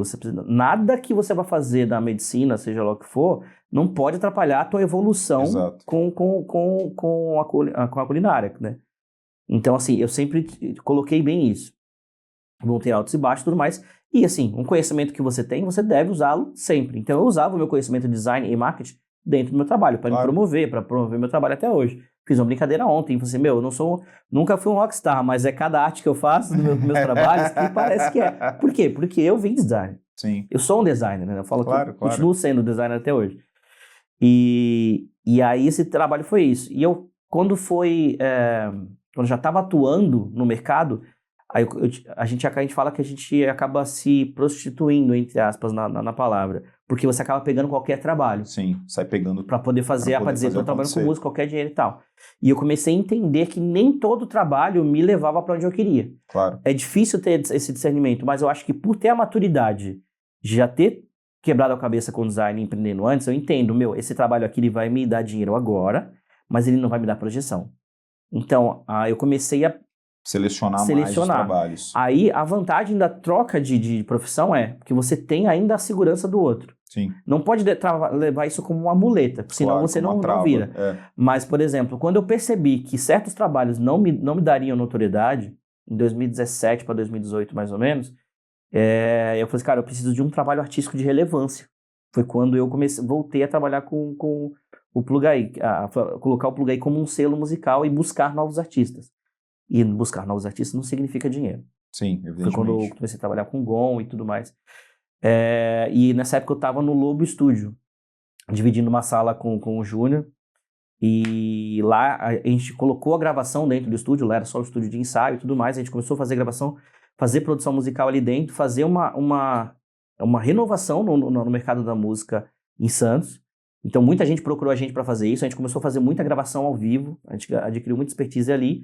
nada que você vai fazer da medicina, seja lá o que for, não pode atrapalhar a tua evolução com a culinária, né? Então, assim, eu sempre coloquei bem isso. Vão ter altos e baixos e tudo mais. E, assim, um conhecimento que você tem, você deve usá-lo sempre. Então, eu usava o meu conhecimento de design e marketing dentro do meu trabalho, para me promover, para promover meu trabalho até hoje. Fiz uma brincadeira ontem, falei assim, eu nunca fui um rockstar, mas cada arte que eu faço nos meus trabalhos que parece que é. Por quê? Porque eu vim de design. Sim. Eu sou um designer, né? Eu falo que continuo sendo designer até hoje. E aí esse trabalho foi isso. E eu, quando eu já estava atuando no mercado, aí a gente fala que a gente acaba se prostituindo, entre aspas, na palavra. Porque você acaba pegando qualquer trabalho. Sim, sai pegando. Para poder fazer, para dizer, estou trabalhando com música, qualquer dinheiro e tal. E eu comecei a entender que nem todo trabalho me levava para onde eu queria. Claro. É difícil ter esse discernimento, mas eu acho que por ter a maturidade de já ter quebrado a cabeça com design e empreendendo antes, eu entendo, esse trabalho aqui ele vai me dar dinheiro agora, mas ele não vai me dar projeção. Então, eu comecei a Selecionar mais os trabalhos. Aí, a vantagem da troca de profissão é que você tem ainda a segurança do outro. Sim. Não pode levar isso como uma muleta, senão você não vira. Mas, por exemplo, quando eu percebi que certos trabalhos não me dariam notoriedade, em 2017 para 2018 mais ou menos, eu falei assim, cara, eu preciso de um trabalho artístico de relevância. Foi quando eu voltei a trabalhar com o Plugaí, colocar o Plugaí como um selo musical e buscar novos artistas. E buscar novos artistas não significa dinheiro. Sim, evidentemente. Foi quando eu comecei a trabalhar com Gon e tudo mais. E nessa época eu estava no Lobo Estúdio, dividindo uma sala com o Júnior. E lá a gente colocou a gravação dentro do estúdio, lá era só o estúdio de ensaio e tudo mais. A gente começou a fazer gravação, fazer produção musical ali dentro, fazer uma renovação no mercado da música em Santos. Então muita gente procurou a gente para fazer isso. A gente começou a fazer muita gravação ao vivo, a gente adquiriu muita expertise ali.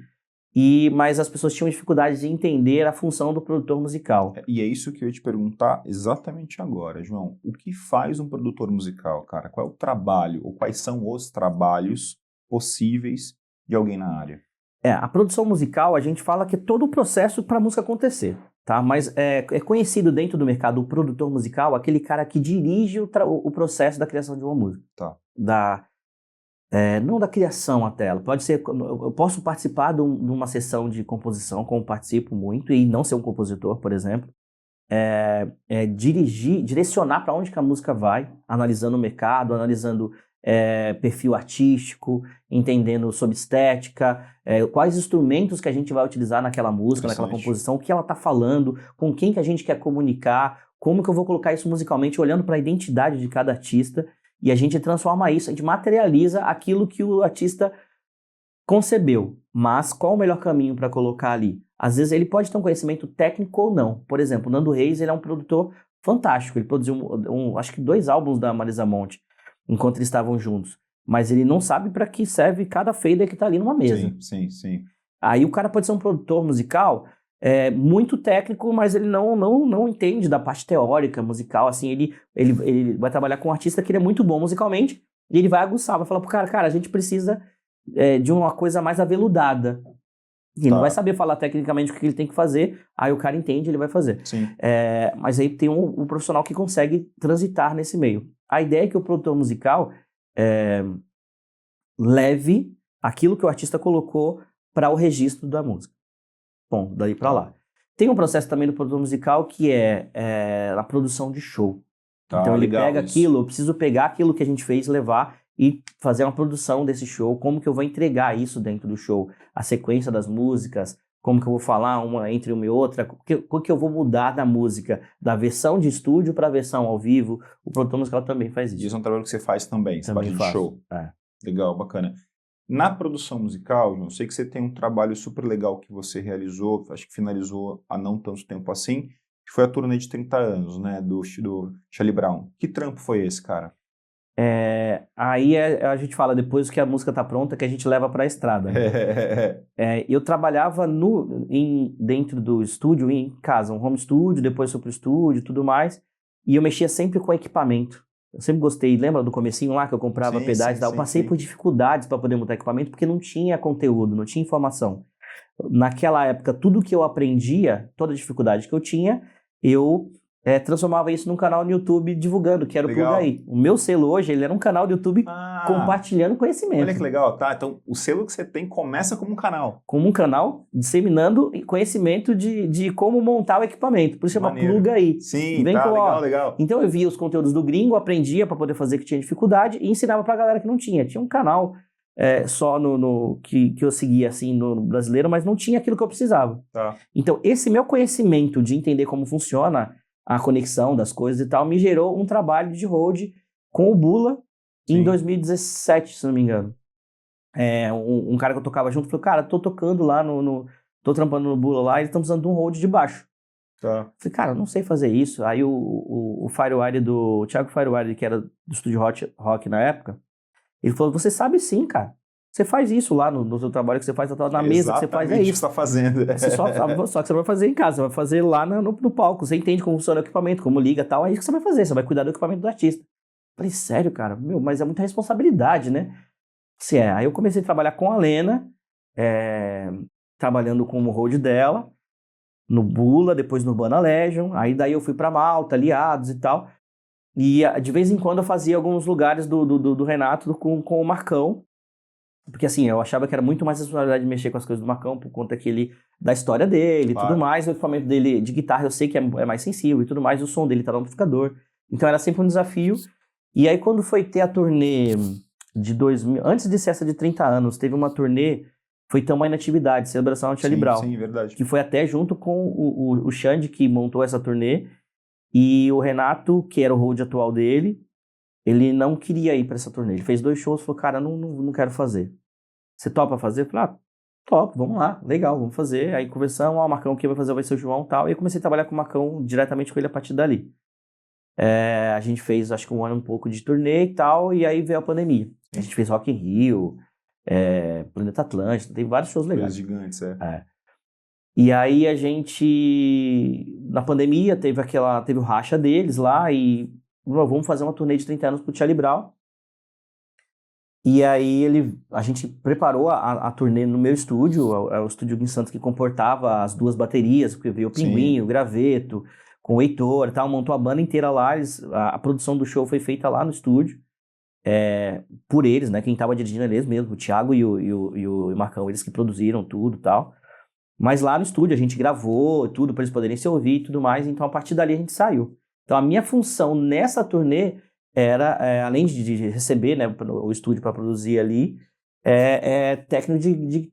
Mas as pessoas tinham dificuldade de entender a função do produtor musical. E é isso que eu ia te perguntar exatamente agora, João. O que faz um produtor musical, cara? Qual é o trabalho, ou quais são os trabalhos possíveis de alguém na área? A produção musical, a gente fala que é todo o processo para a música acontecer, tá? Mas é conhecido dentro do mercado o produtor musical, aquele cara que dirige o processo da criação de uma música. Tá. Não da criação até ela. Pode ser, eu posso participar de uma sessão de composição, como participo muito, e não ser um compositor, por exemplo. Direcionar para onde que a música vai, analisando o mercado, analisando perfil artístico, entendendo sobre estética, quais instrumentos que a gente vai utilizar naquela música, naquela composição, o que ela está falando, com quem que a gente quer comunicar, como que eu vou colocar isso musicalmente, olhando para a identidade de cada artista. E a gente transforma isso, a gente materializa aquilo que o artista concebeu. Mas qual o melhor caminho para colocar ali? Às vezes ele pode ter um conhecimento técnico ou não. Por exemplo, o Nando Reis, ele é um produtor fantástico. Ele produziu, acho que 2 álbuns da Marisa Monte, enquanto eles estavam juntos. Mas ele não sabe para que serve cada fader que está ali numa mesa. Sim. Aí o cara pode ser um produtor musical muito técnico, mas ele não entende da parte teórica musical, assim, ele vai trabalhar com um artista que ele é muito bom musicalmente, e ele vai aguçar, vai falar pro cara, a gente precisa de uma coisa mais aveludada. E ele não vai saber falar tecnicamente o que ele tem que fazer, aí o cara entende, ele vai fazer. Sim. Mas aí tem um profissional que consegue transitar nesse meio. A ideia é que o produtor musical leve aquilo que o artista colocou para o registro da música. Bom, daí pra lá. Tem um processo também do produtor musical que é a produção de show. Então ele pega aquilo, eu preciso pegar aquilo que a gente fez, levar e fazer uma produção desse show, como que eu vou entregar isso dentro do show, a sequência das músicas, como que eu vou falar uma entre uma e outra, o que eu vou mudar da música, da versão de estúdio para a versão ao vivo. O produtor musical também faz isso. Isso é um trabalho que você faz também, você parte de show. Legal, bacana. Na produção musical, João, eu sei que você tem um trabalho super legal que você realizou, acho que finalizou há não tanto tempo assim, que foi a turnê de 30 anos, né, do Charlie Brown. Que trampo foi esse, cara? Aí a gente fala, depois que a música tá pronta, que a gente leva pra estrada. Né? Eu trabalhava dentro do estúdio, em casa, um home studio, depois fui pro estúdio e tudo mais, e eu mexia sempre com equipamento. Eu sempre gostei, lembra do comecinho lá que eu comprava pedais e tal? Eu passei por dificuldades para poder montar equipamento porque não tinha conteúdo, não tinha informação. Naquela época, tudo que eu aprendia, toda a dificuldade que eu tinha, eu transformava isso num canal no YouTube divulgando, que era o Plugaí. O meu selo hoje, ele era um canal do YouTube compartilhando conhecimento. Olha que legal, tá? Então, o selo que você tem começa como um canal. Como um canal disseminando conhecimento de como montar o equipamento. Por isso chama Plugaí. Sim, legal. Então eu via os conteúdos do gringo, aprendia para poder fazer que tinha dificuldade e ensinava pra galera que não tinha. Tinha um canal só que eu seguia assim no brasileiro, mas não tinha aquilo que eu precisava. Tá. Então esse meu conhecimento de entender como funciona a conexão das coisas e tal, me gerou um trabalho de road com o Bula em 2017, se não me engano. Um cara que eu tocava junto falou, cara, tô tocando lá tô trampando no Bula lá e eles estão precisando de um road de baixo. Tá. Falei, cara, eu não sei fazer isso. Aí o Firewire o Thiago Firewire, que era do Estúdio Rock na época, ele falou, você sabe sim, cara. Você faz isso lá no seu trabalho que você faz, na mesa que você faz, é isso. Exatamente o que você está fazendo. Só que você vai fazer em casa, você vai fazer lá no palco, você entende como funciona o equipamento, como liga e tal, é isso que você vai fazer, você vai cuidar do equipamento do artista. Falei, sério, cara? Mas é muita responsabilidade, né? Aí eu comecei a trabalhar com a Lena, trabalhando como hold dela, no Bula, depois no Urbana Legion, aí daí eu fui pra Malta, Aliados e tal, e de vez em quando eu fazia alguns lugares do Renato com o Marcão, porque assim, eu achava que era muito mais responsabilidade de mexer com as coisas do Marcão, por conta da história dele e tudo mais, o equipamento dele de guitarra eu sei que é mais sensível e tudo mais, o som dele tá no amplificador, então era sempre um desafio. E aí quando foi ter a turnê de 2000, antes de ser essa de 30 anos, teve uma turnê, foi Tamo Aí na Atividade, celebração ao Charlie Brown. Sim, verdade. Que foi até junto com o Xande, que montou essa turnê, e o Renato, que era o hold atual dele, ele não queria ir pra essa turnê. Ele fez 2 shows e falou, cara, não quero fazer. Você topa fazer? Eu falei, topo, vamos lá, legal, vamos fazer. Aí conversamos, o Marcão que vai fazer vai ser o João e tal, e eu comecei a trabalhar com o Marcão, diretamente com ele a partir dali. A gente fez, acho que 1 ano um pouco de turnê e tal, e aí veio a pandemia. A gente fez Rock in Rio, Planeta Atlântico, tem vários shows legais. Coisas gigantes, E aí a gente, na pandemia, teve o racha deles lá e vamos fazer uma turnê de 30 anos pro Charlie Brown. E aí a gente preparou a turnê no meu estúdio, o estúdio em Santos que comportava as 2 baterias, porque veio o Pinguim, o Graveto, com o Heitor e tal, montou a banda inteira lá, a produção do show foi feita lá no estúdio, por eles, né, quem tava dirigindo eles mesmo, o Thiago e o Marcão, eles que produziram tudo e tal, mas lá no estúdio a gente gravou tudo para eles poderem se ouvir e tudo mais, então a partir dali a gente saiu. Então a minha função nessa turnê era, além de receber, né, o estúdio para produzir ali, técnico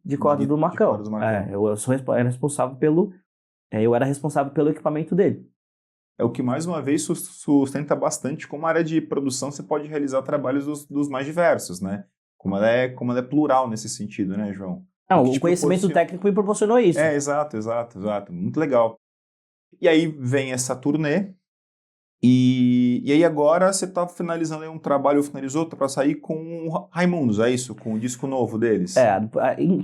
de corda do Marcão. Eu era responsável pelo equipamento dele. É o que, mais uma vez, sustenta bastante como a área de produção você pode realizar trabalhos dos mais diversos, né? Como ela é plural nesse sentido, né, João? Não, o conhecimento técnico me proporcionou isso. Exato. Muito legal. E aí vem essa turnê, e aí agora você está finalizando aí um trabalho, finalizou para sair com Raimundos, é isso? Com o disco novo deles?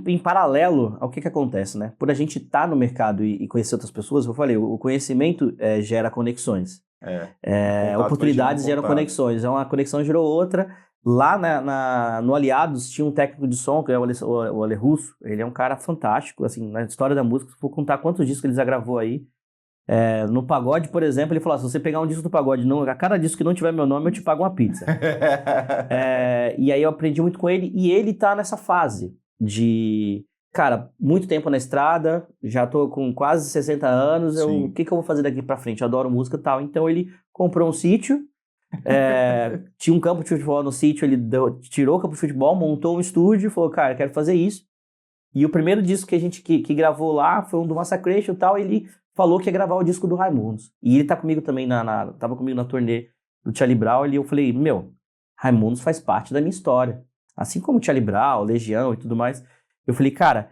Em paralelo ao que acontece, né? Por a gente estar no mercado e conhecer outras pessoas, eu falei, o conhecimento gera conexões. Oportunidades geram conexões. Uma conexão gerou outra. Lá no Aliados tinha um técnico de som, que é o Ale Russo. Ele é um cara fantástico, assim, na história da música. Se for contar quantos discos ele já gravou aí. No pagode, por exemplo, ele falou, se você pegar um disco do pagode, a cada disco que não tiver meu nome, eu te pago uma pizza. E aí eu aprendi muito com ele, e ele tá nessa fase de, cara, muito tempo na estrada, já tô com quase 60 anos, o que eu vou fazer daqui pra frente? Eu adoro música e tal. Então ele comprou um sítio, tinha um campo de futebol no sítio, ele tirou o campo de futebol, montou um estúdio, falou, cara, eu quero fazer isso. E o primeiro disco que a gente que gravou lá foi um do Massacration e tal, ele falou que ia gravar o disco do Raimundos. E ele tá comigo também, tava comigo na turnê do Charlie Brown, e eu falei, Raimundos faz parte da minha história. Assim como Charlie Brown, Legião e tudo mais. Eu falei, cara,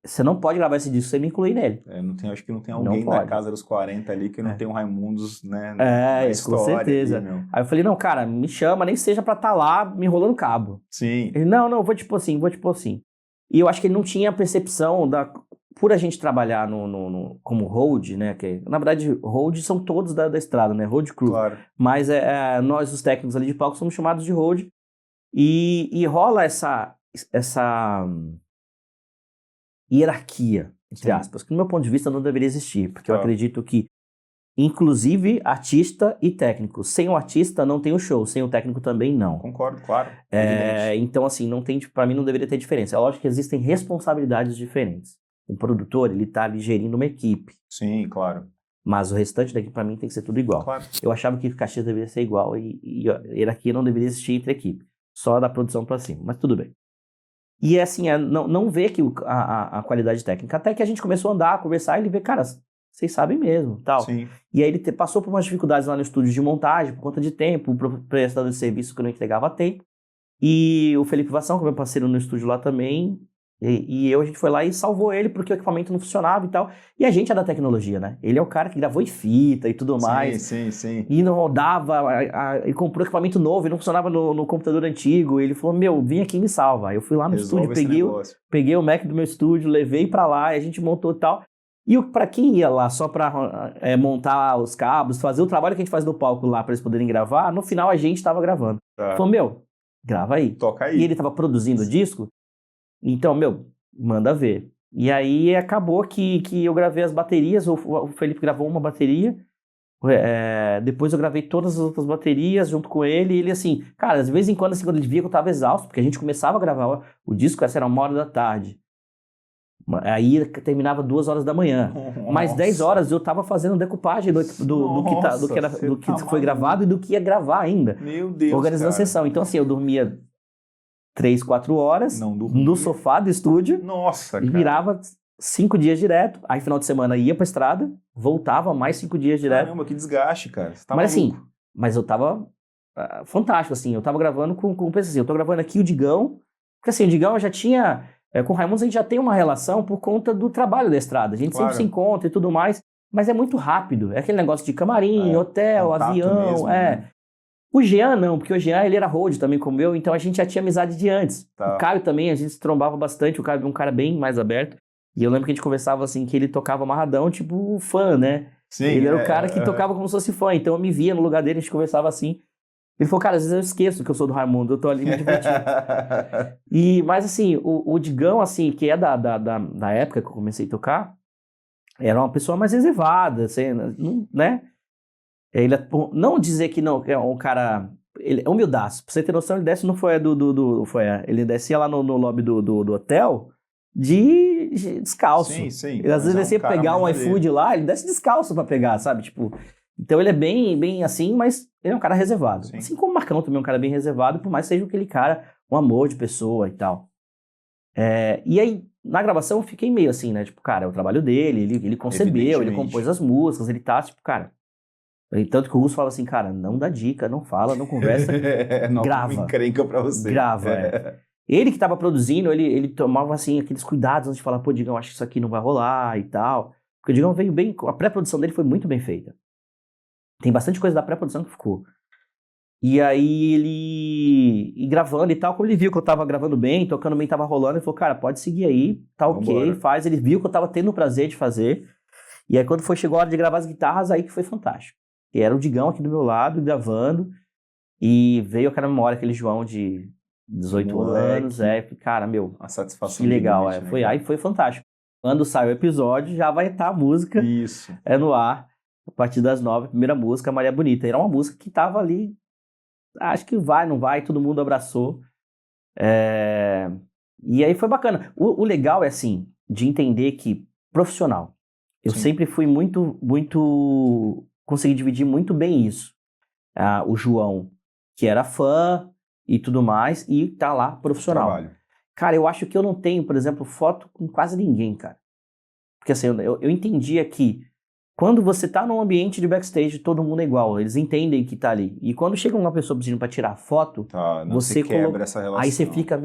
você não pode gravar esse disco sem me incluir nele. Acho que não tem alguém na casa dos 40 ali que não tem um Raimundos, né? Com certeza. Ali, aí eu falei, não, cara, me chama, nem seja pra estar lá me enrolando cabo. Sim. Ele, não, vou te pôr assim. E eu acho que ele não tinha a percepção por a gente trabalhar como hold, né? Que, na verdade, hold são todos da estrada, né? Hold crew. Claro. Mas nós, os técnicos ali de palco, somos chamados de hold. E rola essa hierarquia, entre aspas, que do meu ponto de vista não deveria existir. Porque eu acredito que, inclusive, artista e técnico. Sem o artista não tem o show, sem o técnico também não. Concordo, claro. Então, assim, para mim não deveria ter diferença. É lógico que existem responsabilidades diferentes. Um produtor, ele tá ali gerindo uma equipe. Sim, claro. Mas o restante daqui, para mim, tem que ser tudo igual. Claro. Eu achava que o cachê deveria ser igual e a hierarquia não deveria existir entre a equipe. Só da produção para cima, mas tudo bem. E assim, não vê que a qualidade técnica. Até que a gente começou a andar, a conversar, e ele vê, cara, vocês sabem mesmo, tal. Sim. E aí ele passou por umas dificuldades lá no estúdio de montagem, por conta de tempo, o prestador de serviço que não entregava a tempo. E o Felipe Vassão, que é meu parceiro no estúdio lá também, a gente foi lá e salvou ele porque o equipamento não funcionava e tal. E a gente é da tecnologia, né? Ele é o cara que gravou em fita e tudo mais. Sim. E não rodava, ele comprou equipamento novo e não funcionava no computador antigo. Ele falou, vim aqui e me salva. Aí eu fui lá no estúdio, peguei o Mac do meu estúdio, levei pra lá, e a gente montou e tal. E pra quem ia lá só pra montar os cabos, fazer o trabalho que a gente faz no palco lá pra eles poderem gravar, no final a gente tava gravando. Tá. Falou, grava aí. Toca aí. E ele tava produzindo o disco. Então, manda ver. E aí acabou que eu gravei as baterias, o Felipe gravou uma bateria, depois eu gravei todas as outras baterias junto com ele, e ele assim, cara, às vezes em quando, assim, quando ele via que eu tava exausto, porque a gente começava a gravar o disco, essa era 1h da tarde, aí terminava 2h da manhã, mais 10h eu tava fazendo decupagem do que foi gravado e do que ia gravar ainda. Meu Deus, organizando a cara. sessão. Então assim, eu dormia 3, 4 horas no sofá do estúdio. Nossa, e virava 5 dias direto. Aí final de semana ia pra estrada, voltava mais 5 dias direto. Caramba, que desgaste, cara. Você tá mas maluco. assim, mas eu tava fantástico, assim. Eu tava gravando com o assim, eu tô gravando aqui o Digão, porque assim, o Digão eu já tinha... com o Raimundos a gente já tem uma relação por conta do trabalho da estrada. A gente sempre se encontra e tudo mais, mas é muito rápido. É aquele negócio de camarim, hotel, avião, mesmo, né? O Jean não, porque o Jean ele era road também como eu, então a gente já tinha amizade de antes. O Caio também, a gente se trombava bastante, o Caio é um cara bem mais aberto. E eu lembro que a gente conversava assim, que ele tocava amarradão, tipo fã, né? Sim, ele era o cara que tocava como se fosse fã, então eu me via no lugar dele, a gente conversava assim. Ele falou, cara, às vezes eu esqueço que eu sou do Raimundo, eu tô ali me divertindo. Mas assim, o Digão, assim, que é da época que eu comecei a tocar, era uma pessoa mais reservada, assim, né? Ele, não dizer que não, que é um cara... Ele é humildaço. Pra você ter noção, ele desce no foyer ele descia lá no lobby do hotel de descalço. Sim. Ele, às vezes descia pegar um iFood lá, ele desce descalço pra pegar, sabe? Tipo, então ele é bem assim, mas ele é um cara reservado. Sim. Assim como o Marcão também é um cara bem reservado, por mais que seja aquele cara, um amor de pessoa e tal. E aí, na gravação, eu fiquei meio assim, né? Tipo, cara, é o trabalho dele, ele concebeu, ele compôs as músicas, ele tá, tipo, cara... E tanto que o Russo fala assim, cara, não dá dica, não fala, não conversa, grava. Não encrenca pra você. Grava, Ele que tava produzindo, ele tomava, assim, aqueles cuidados antes de falar, pô, Digão, acho que isso aqui não vai rolar e tal. Porque o Digão veio bem, a pré-produção dele foi muito bem feita. Tem bastante coisa da pré-produção que ficou. E aí e gravando e tal, como ele viu que eu tava gravando bem, tocando bem, tava rolando, ele falou, cara, pode seguir aí, tá ok, faz. Ele viu que eu tava tendo o prazer de fazer. E aí quando chegou a hora de gravar as guitarras, aí que foi fantástico. E era o Digão aqui do meu lado, gravando, e veio aquela memória, aquele João de 18 anos, cara, meu, a satisfação que legal, limite, foi, aí foi fantástico. Quando sai o episódio, já vai estar a música no ar, a partir das 9, primeira música, Maria Bonita. Era uma música que tava ali, acho que vai, não vai, todo mundo abraçou. E aí foi bacana. O legal é assim, de entender que profissional, eu sempre fui muito consegui dividir muito bem isso. O João, que era fã e tudo mais, e tá lá profissional. Trabalho. Cara, eu acho que eu não tenho, por exemplo, foto com quase ninguém, cara. Porque assim, eu entendia que quando você tá num ambiente de backstage, todo mundo é igual, eles entendem que tá ali. E quando chega uma pessoa pedindo pra tirar foto, você quebra essa relação. Aí você fica,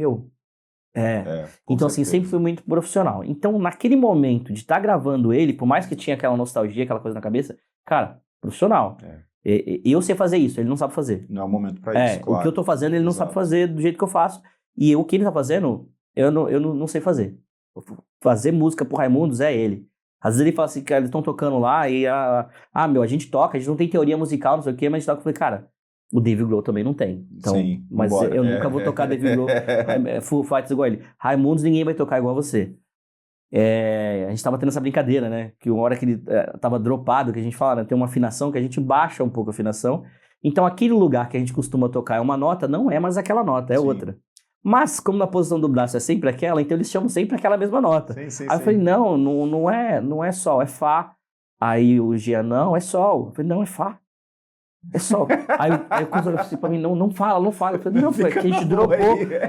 então assim, sempre fui muito profissional. Então naquele momento de estar gravando ele, por mais que tinha aquela nostalgia, aquela coisa na cabeça, cara, profissional. Eu sei fazer isso, ele não sabe fazer. Não é o momento pra isso, claro. O que eu tô fazendo, ele não sabe fazer do jeito que eu faço. E o que ele tá fazendo, eu não sei fazer. Fazer música pro Raimundos é ele. Às vezes ele fala assim, cara, eles estão tocando lá e a gente toca, a gente não tem teoria musical, não sei o quê, mas a gente toca. Eu falei, cara, o Dave Grohl também não tem. Então, mas eu nunca vou tocar Dave Grohl, Foo Fighters igual ele. Raimundos ninguém vai tocar igual você. A gente tava tendo essa brincadeira, né? Que uma hora que ele tava dropado, que a gente fala, né? Tem uma afinação que a gente baixa um pouco a afinação. Então aquele lugar que a gente costuma tocar é uma nota, não é mais aquela nota, é outra. Mas, como na posição do braço é sempre aquela, então eles chamam sempre aquela mesma nota. Aí eu falei, não é sol, é fá. Aí o Gia, não, é sol. Eu falei, não, é fá. É sol. Aí o Couto olhou assim pra mim, não fala. Eu falei, não, foi que a gente dropou.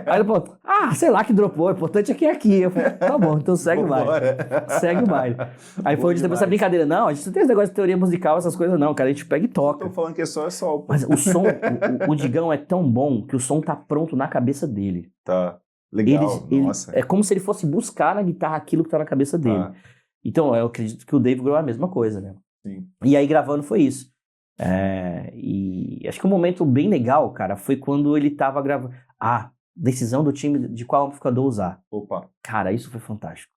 Aí ele falou, sei lá que dropou, o importante é que é aqui. Eu falei, tá bom, então segue o baile. Segue o baile. Aí foi onde depois essa brincadeira, não, a gente não tem esse negócio de teoria musical, essas coisas não, cara, a gente pega e toca. Eu tô falando que é sol. Mas o som, o Digão é tão bom que o som tá pronto na cabeça dele. Tá, legal, nossa. É como se ele fosse buscar na guitarra aquilo que tá na cabeça dele. Então, eu acredito que o Dave Grohl é a mesma coisa, né? Sim. E aí gravando foi isso. E acho que um momento bem legal, cara, foi quando ele tava gravando. Decisão do time de qual amplificador usar. Opa. Cara, isso foi fantástico.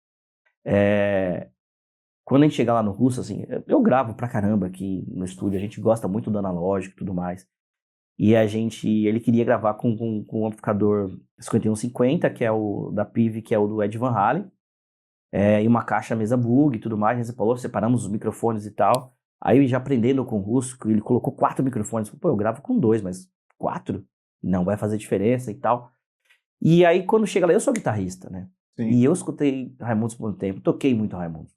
Quando a gente chega lá no Russo, assim, eu gravo pra caramba aqui no estúdio, a gente gosta muito do analógico e tudo mais. E ele queria gravar com um amplificador 5150, que é o da PIV, que é o do Ed Van Halen. e uma caixa mesa Bug e tudo mais. A gente falou, separamos os microfones e tal. Aí já aprendendo com o Russo, ele colocou 4 microfones. Pô, eu gravo com 2, mas 4? Não vai fazer diferença e tal. E aí quando chega lá, eu sou guitarrista, né? Sim. E eu escutei Raimundos por um tempo, toquei muito Raimundos.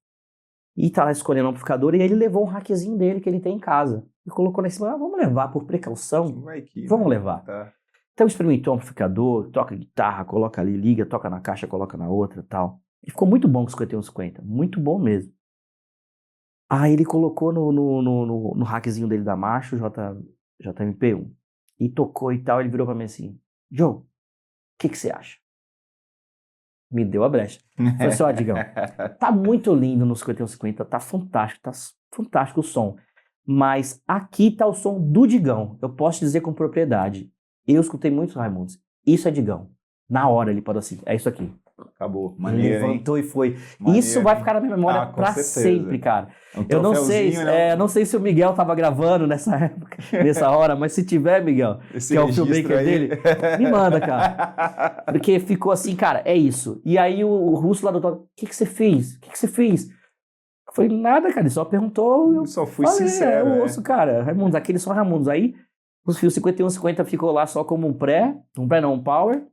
E tá lá escolhendo um amplificador, e aí ele levou um rackzinho dele que ele tem em casa. E colocou lá em cima, vamos levar por precaução. Vamos levar. Tá. Então experimentou o amplificador, toca guitarra, coloca ali, liga, toca na caixa, coloca na outra e tal. E ficou muito bom com o 5150, muito bom mesmo. Aí ele colocou no rackzinho dele da Marshall, JMP1, e tocou e tal, ele virou pra mim assim, Joe, o que você acha? Me deu a brecha. Falei assim, ó, Digão, tá muito lindo no 5150, tá fantástico o som. Mas aqui tá o som do Digão. Eu posso dizer com propriedade. Eu escutei muitos Raimundos. Isso é Digão. Na hora ele parou assim, é isso aqui. Acabou. Maneiro, ele levantou, hein? E foi. Maneiro, isso vai ficar na minha memória pra certeza. sempre, cara. Eu não sei se o Miguel tava gravando nessa época, nessa hora, mas se tiver, Miguel, esse que é o filmmaker dele, me manda, cara. Porque ficou assim, cara, é isso. E aí o Russo lá do toque, o que você fez? O que você fez? Eu falei, nada, cara, ele só perguntou. Eu só fui sincero. Eu ouço, cara, Raimundos, aquele só Raimundos. Aí os fios 5150 ficou lá só como um power,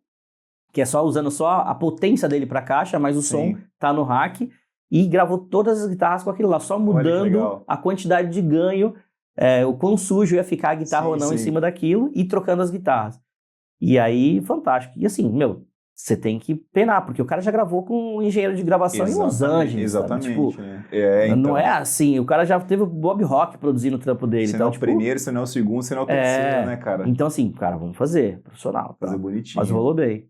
que é só usando só a potência dele pra caixa, mas o som tá no rack, e gravou todas as guitarras com aquilo lá, só mudando a quantidade de ganho, o quão sujo ia ficar a guitarra ou não em cima daquilo, e trocando as guitarras. E aí, fantástico. E assim, meu, você tem que penar, porque o cara já gravou com um engenheiro de gravação em Los Angeles. Exatamente. Tipo, então. Não é assim, o cara já teve o Bob Rock produzindo o trampo dele. Se então, não é o primeiro, se não é o segundo, se não é o terceiro, né, cara? Então assim, cara, vamos fazer, profissional. Fazer bonitinho. Mas rolou bem.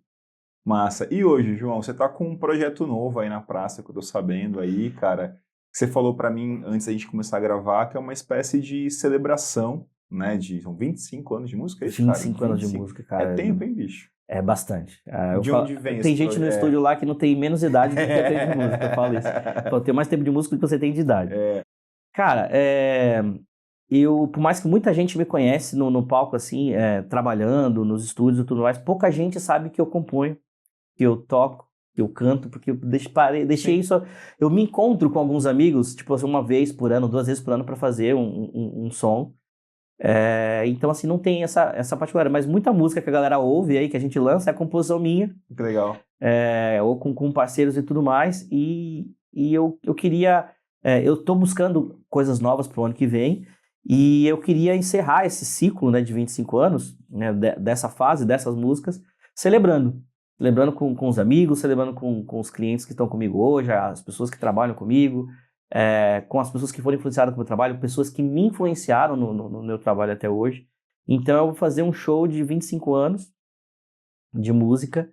Massa. E hoje, João, você tá com um projeto novo aí na praça, que eu tô sabendo aí, cara, que você falou pra mim antes da gente começar a gravar, que é uma espécie de celebração, né, são 25 anos de música, é isso, 25 anos de música, cara. É tempo, hein, bicho? É bastante. De onde vem esse Tem gente no estúdio lá que não tem menos idade do que eu tenho de música, eu falo isso. Eu tenho mais tempo de música do que você tem de idade. Cara, por mais que muita gente me conhece no palco, assim, trabalhando, nos estúdios e tudo mais, pouca gente sabe que eu componho, que eu toco, que eu canto, porque eu deixei isso. Eu me encontro com alguns amigos, tipo assim, 1 vez por ano, 2 vezes por ano, para fazer um som. Então, assim, não tem essa particularidade, mas muita música que a galera ouve aí, que a gente lança, é composição minha. Que legal. Ou com parceiros e tudo mais. E eu queria. Eu tô buscando coisas novas pro ano que vem. E eu queria encerrar esse ciclo, né, de 25 anos, né, dessa fase, dessas músicas, celebrando com os amigos, celebrando com os clientes que estão comigo hoje, as pessoas que trabalham comigo, com as pessoas que foram influenciadas pelo meu trabalho, pessoas que me influenciaram no meu trabalho até hoje. Então eu vou fazer um show de 25 anos de música,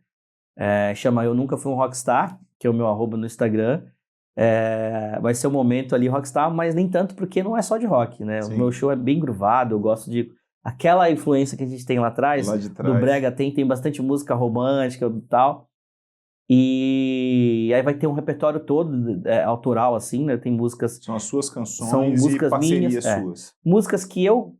chama Eu Nunca Fui um Rockstar, que é o meu @no Instagram. Vai ser um momento ali rockstar, mas nem tanto porque não é só de rock, né? Sim. O meu show é bem groovado, eu gosto de... Aquela influência que a gente tem lá atrás, do brega, tem bastante música romântica e tal. E aí vai ter um repertório todo autoral, assim, né? Tem músicas... São as suas canções, são músicas e parcerias minhas, suas. Músicas que eu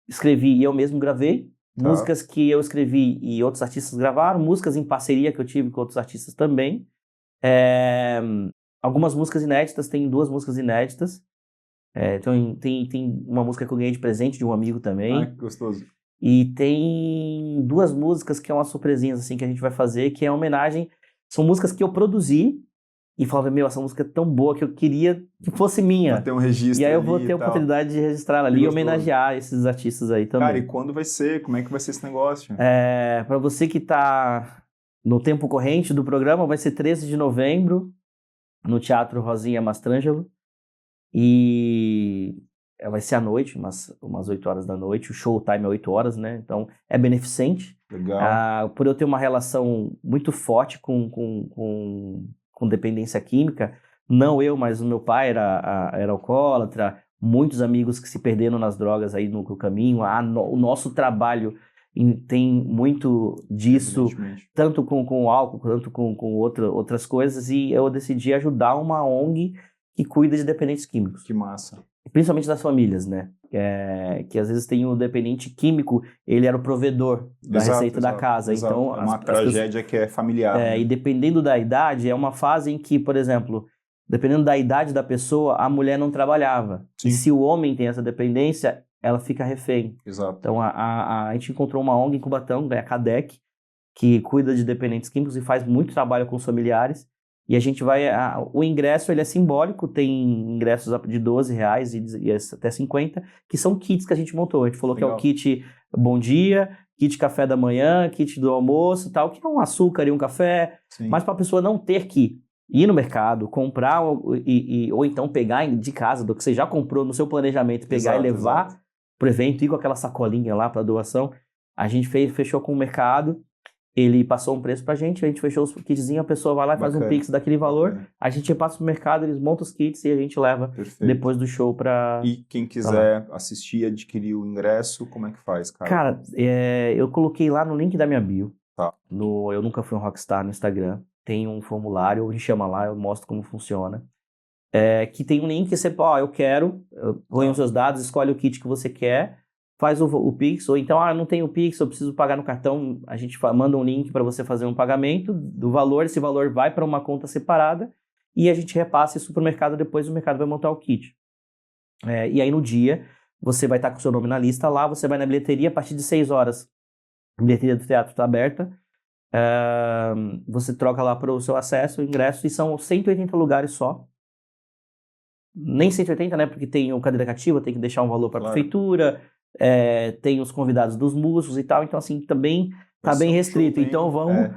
escrevi e eu mesmo gravei. Tá. Músicas que eu escrevi e outros artistas gravaram. Músicas em parceria que eu tive com outros artistas também. Algumas músicas inéditas, tem 2 músicas inéditas. Então tem uma música que eu ganhei de presente de um amigo também. Que gostoso. E tem 2 músicas que é umas surpresinhas assim, que a gente vai fazer, que é uma homenagem. São músicas que eu produzi e falava, essa música é tão boa que eu queria que fosse minha. Vai ter um registro. E aí eu vou ter a oportunidade de registrar ela ali e homenagear esses artistas aí também. Cara, e quando vai ser? Como é que vai ser esse negócio? Para você que tá no tempo corrente do programa, vai ser 13 de novembro, no Teatro Rosinha Mastrangelo. E vai ser à noite, umas 8 horas da noite. O showtime é 8 horas, né? Então é beneficente. Legal. Por eu ter uma relação muito forte com dependência química, não eu, mas o meu pai era alcoólatra, muitos amigos que se perderam nas drogas aí no caminho. O nosso trabalho tem muito disso, tanto com o álcool, quanto com outras coisas, e eu decidi ajudar uma ONG que cuida de dependentes químicos. Que massa. principalmente das famílias, né? Que às vezes tem o dependente químico, ele era o provedor da receita da casa. Exato. Então, É uma tragédia que é familiar. Né? E dependendo da idade, é uma fase em que, por exemplo, dependendo da idade da pessoa, a mulher não trabalhava. Sim. E se o homem tem essa dependência, ela fica refém. Exato. Então, a gente encontrou uma ONG em Cubatão, a CADEC, que cuida de dependentes químicos e faz muito trabalho com os familiares. E a gente vai... o ingresso, ele é simbólico, tem ingressos de R$12 e até 50, que são kits que a gente montou. A gente falou Legal. Que é o kit Bom Dia, kit Café da Manhã, kit do almoço e tal, que é um açúcar e um café, Sim. mas para a pessoa não ter que ir no mercado, comprar ou então pegar de casa, do que você já comprou no seu planejamento, pegar e levar para o evento, ir com aquela sacolinha lá para doação. A gente fechou com o mercado, ele passou um preço pra gente, a gente fechou os kitzinhos, a pessoa vai lá e faz um pix daquele valor, a gente passa pro mercado, eles montam os kits e a gente leva depois do show pra... E quem quiser assistir, adquirir o ingresso, como é que faz, cara? Cara, eu coloquei lá no link da minha bio, tá. no Eu Nunca Fui um Rockstar no Instagram, tem um formulário, me chama lá, eu mostro como funciona, que tem um link que você, eu quero, põe os seus dados, escolhe o kit que você quer, faz o Pix, ou então, não tenho o Pix, eu preciso pagar no cartão, a gente manda um link para você fazer um pagamento do valor, esse valor vai para uma conta separada e a gente repassa isso para o mercado, depois o mercado vai montar o kit. E aí no dia, você vai estar com o seu nome na lista lá, você vai na bilheteria a partir de 6 horas, a bilheteria do teatro está aberta, você troca lá para o seu acesso, o ingresso, e são 180 lugares só. Nem 180, né, porque tem o cadeira cativa, tem que deixar um valor para a prefeitura, tem os convidados dos músicos e tal, então assim, também tá bem restrito, então vamos,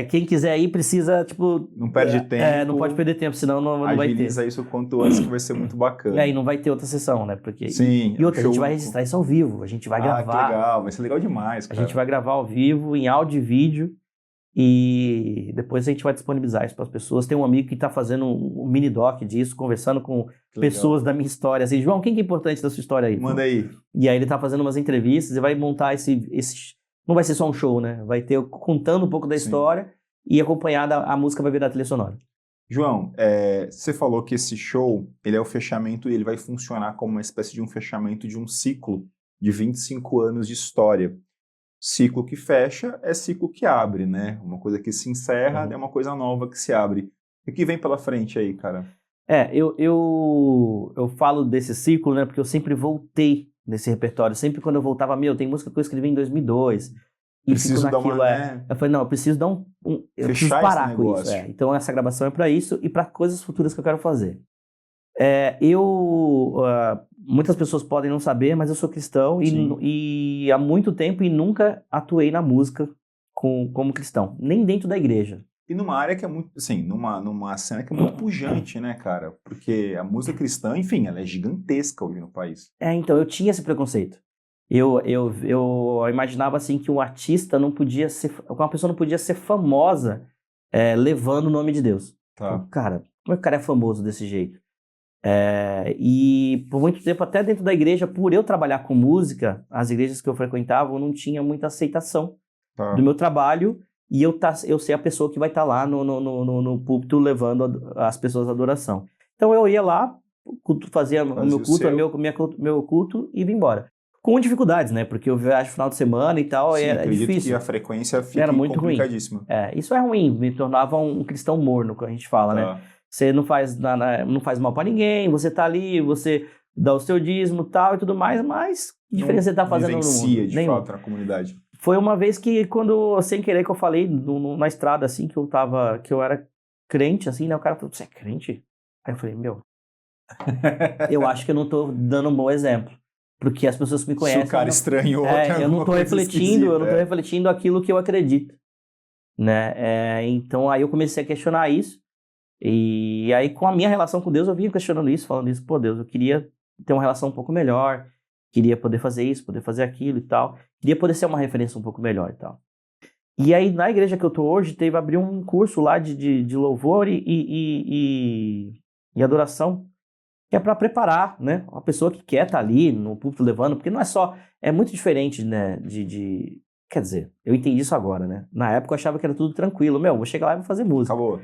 quem quiser ir precisa, tipo... Não perde tempo. Não pode perder tempo, senão não vai ter. Agiliza isso o quanto antes, que vai ser muito bacana. E não vai ter outra sessão, né, porque... Sim. E outra, a gente vai registrar isso ao vivo, a gente vai gravar. Que legal, vai ser legal demais, cara. A gente vai gravar ao vivo, em áudio e vídeo, e depois a gente vai disponibilizar isso para as pessoas. Tem um amigo que está fazendo um mini doc disso, conversando com pessoas da minha história. Assim, João, quem que é importante da sua história aí? Manda aí. E aí ele está fazendo umas entrevistas e vai montar esse... Não vai ser só um show, né? Vai ter contando um pouco da história e acompanhada a música vai virar trilha sonora. João, você falou que esse show, ele é o fechamento e ele vai funcionar como uma espécie de um fechamento de um ciclo de 25 anos de história. Ciclo que fecha é ciclo que abre, né? Uma coisa que se encerra é uma coisa nova que se abre. O que vem pela frente aí, cara? Eu falo desse ciclo, né? Porque eu sempre voltei nesse repertório. Sempre quando eu voltava, tem música que eu escrevi em 2002. E preciso dar uma... Eu falei, não, eu preciso dar eu preciso parar com isso. Então essa gravação é para isso e para coisas futuras que eu quero fazer. Muitas pessoas podem não saber, mas eu sou cristão e há muito tempo e nunca atuei na música como cristão, nem dentro da igreja. E numa área que é muito, assim, numa cena que é muito pujante, né, cara? Porque a música cristã, enfim, ela é gigantesca hoje no país. Então, eu tinha esse preconceito. Eu imaginava, assim, que um artista não podia ser, uma pessoa não podia ser famosa levando o nome de Deus. Tá. Então, cara, como é que o cara é famoso desse jeito? E por muito tempo, até dentro da igreja, por eu trabalhar com música, as igrejas que eu frequentava, eu não tinha muita aceitação do meu trabalho e eu ser a pessoa que vai estar lá no púlpito levando as pessoas à adoração. Então eu ia lá, fazia o meu culto, meu culto e vim embora. Com dificuldades, né? Porque eu viajo no final de semana e tal, era difícil. Que a frequência fica era muito complicadíssima. Ruim. Isso é ruim, me tornava um cristão morno, que a gente fala, né? Você não faz mal pra ninguém, você tá ali, você dá o seu dízimo tal, e tudo mais, mas que diferença você tá fazendo no mundo? Vivencia, de fato, na comunidade. Foi uma vez que, quando, sem querer, que eu falei na estrada, assim, que eu era crente, assim, né? O cara falou, você é crente? Aí eu falei, eu acho que eu não tô dando um bom exemplo. Porque as pessoas que me conhecem... Se o cara estranhou... eu não tô refletindo aquilo que eu acredito, né? Então, aí eu comecei a questionar isso. E aí, com a minha relação com Deus, eu vinha questionando isso, falando isso, Deus, eu queria ter uma relação um pouco melhor, queria poder fazer isso, poder fazer aquilo e tal, queria poder ser uma referência um pouco melhor e tal. E aí, na igreja que eu tô hoje, abriu um curso lá de louvor e adoração, que é para preparar, né, uma pessoa que quer estar ali no púlpito levando, porque não é só, é muito diferente, né, quer dizer, eu entendi isso agora, né, na época eu achava que era tudo tranquilo, vou chegar lá e vou fazer música. Acabou.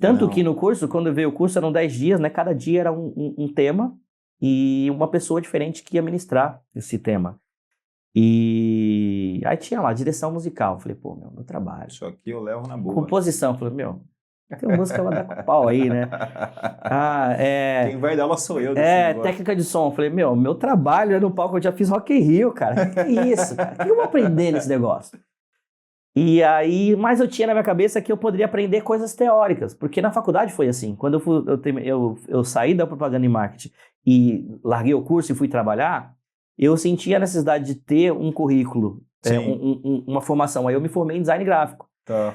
Tanto que no curso, quando veio o curso, eram 10 dias, né? Cada dia era um tema. e uma pessoa diferente que ia ministrar esse tema. E aí tinha lá, direção musical. Falei, pô, meu trabalho. Isso aqui eu levo na boa. Composição. Falei, meu, tem música, ela dá com pau aí, né? Quem vai dar ela sou eu. Técnica de som. Falei, meu trabalho é no palco, eu já fiz Rock in Rio, cara. Que é isso, cara? O que eu vou aprender nesse negócio? E aí, mas eu tinha na minha cabeça que eu poderia aprender coisas teóricas, porque na faculdade foi assim. Quando eu saí da propaganda e marketing e larguei o curso e fui trabalhar, eu sentia a necessidade de ter um currículo, uma formação. Aí eu me formei em design gráfico. Tá.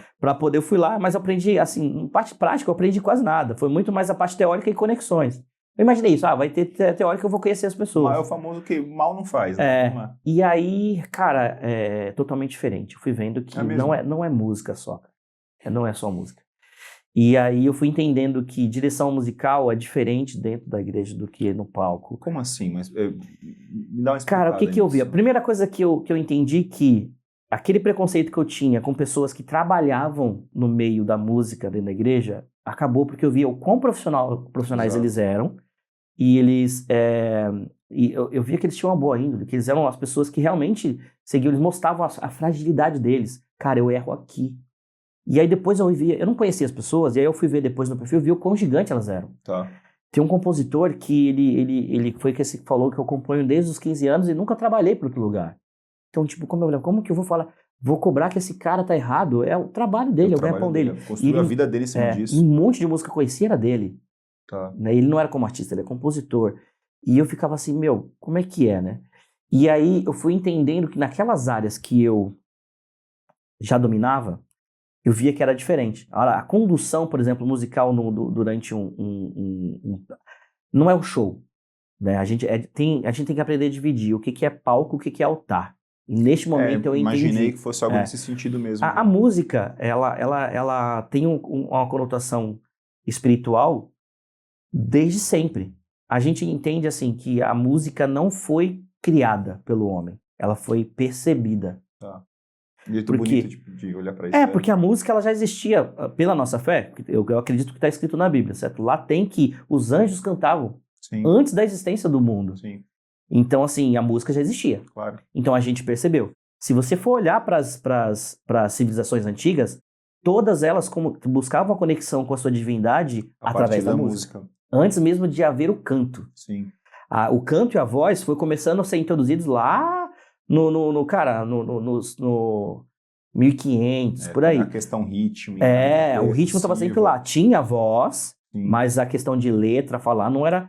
Eu fui lá, mas aprendi, assim, em parte prática eu aprendi quase nada. Foi muito mais a parte teórica e conexões. Eu imaginei isso, vai ter teórica, eu vou conhecer as pessoas. Mas é o famoso que mal não faz, né? E aí, cara, é totalmente diferente. Eu fui vendo que não é música só. Não é só música. E aí eu fui entendendo que direção musical é diferente dentro da igreja do que no palco. Como assim? Mas me dá uma explicada. Cara, o que eu vi? A primeira coisa que eu entendi que aquele preconceito que eu tinha com pessoas que trabalhavam no meio da música dentro da igreja acabou porque eu via o quão profissionais eles eram. E eles, eu via que eles tinham uma boa índole, que eles eram as pessoas que realmente seguiam, eles mostravam a fragilidade deles. Cara, eu erro aqui. E aí depois eu não conhecia as pessoas, e aí eu fui ver depois no perfil, vi o quão gigante elas eram. Tá. Tem um compositor que ele foi que falou que eu componho desde os 15 anos e nunca trabalhei para outro lugar. Então, tipo, como que eu vou falar? Vou cobrar que esse cara tá errado? É o trabalho dele, é o ganha-pão dele. Construiu a vida dele em cima disso. Um monte de música que eu conhecia era dele. Tá. Né? Ele não era como artista, ele é compositor. E eu ficava assim, como é que é, né? E aí eu fui entendendo que naquelas áreas que eu já dominava, eu via que era diferente. A condução, por exemplo, musical durante não é um show. Né? A gente tem que aprender a dividir o que é palco, o que é altar. E neste momento eu entendi. Imaginei que fosse algo nesse sentido mesmo. A música, ela tem uma conotação espiritual desde sempre. A gente entende assim que a música não foi criada pelo homem, ela foi percebida. Tá. Muito bonito de olhar para isso. Porque a música ela já existia pela nossa fé. Eu acredito que está escrito na Bíblia, certo? Lá tem que os anjos cantavam antes da existência do mundo. Sim. Então, assim, a música já existia. Claro. Então a gente percebeu. Se você for olhar para as civilizações antigas, todas elas buscavam a conexão com a sua divindade através da música. Antes mesmo de haver o canto. Sim. O canto e a voz foi começando a ser introduzidos lá no 1500, por aí. A questão ritmo. O ritmo estava sempre lá. Tinha a voz, mas a questão de letra, falar, não era...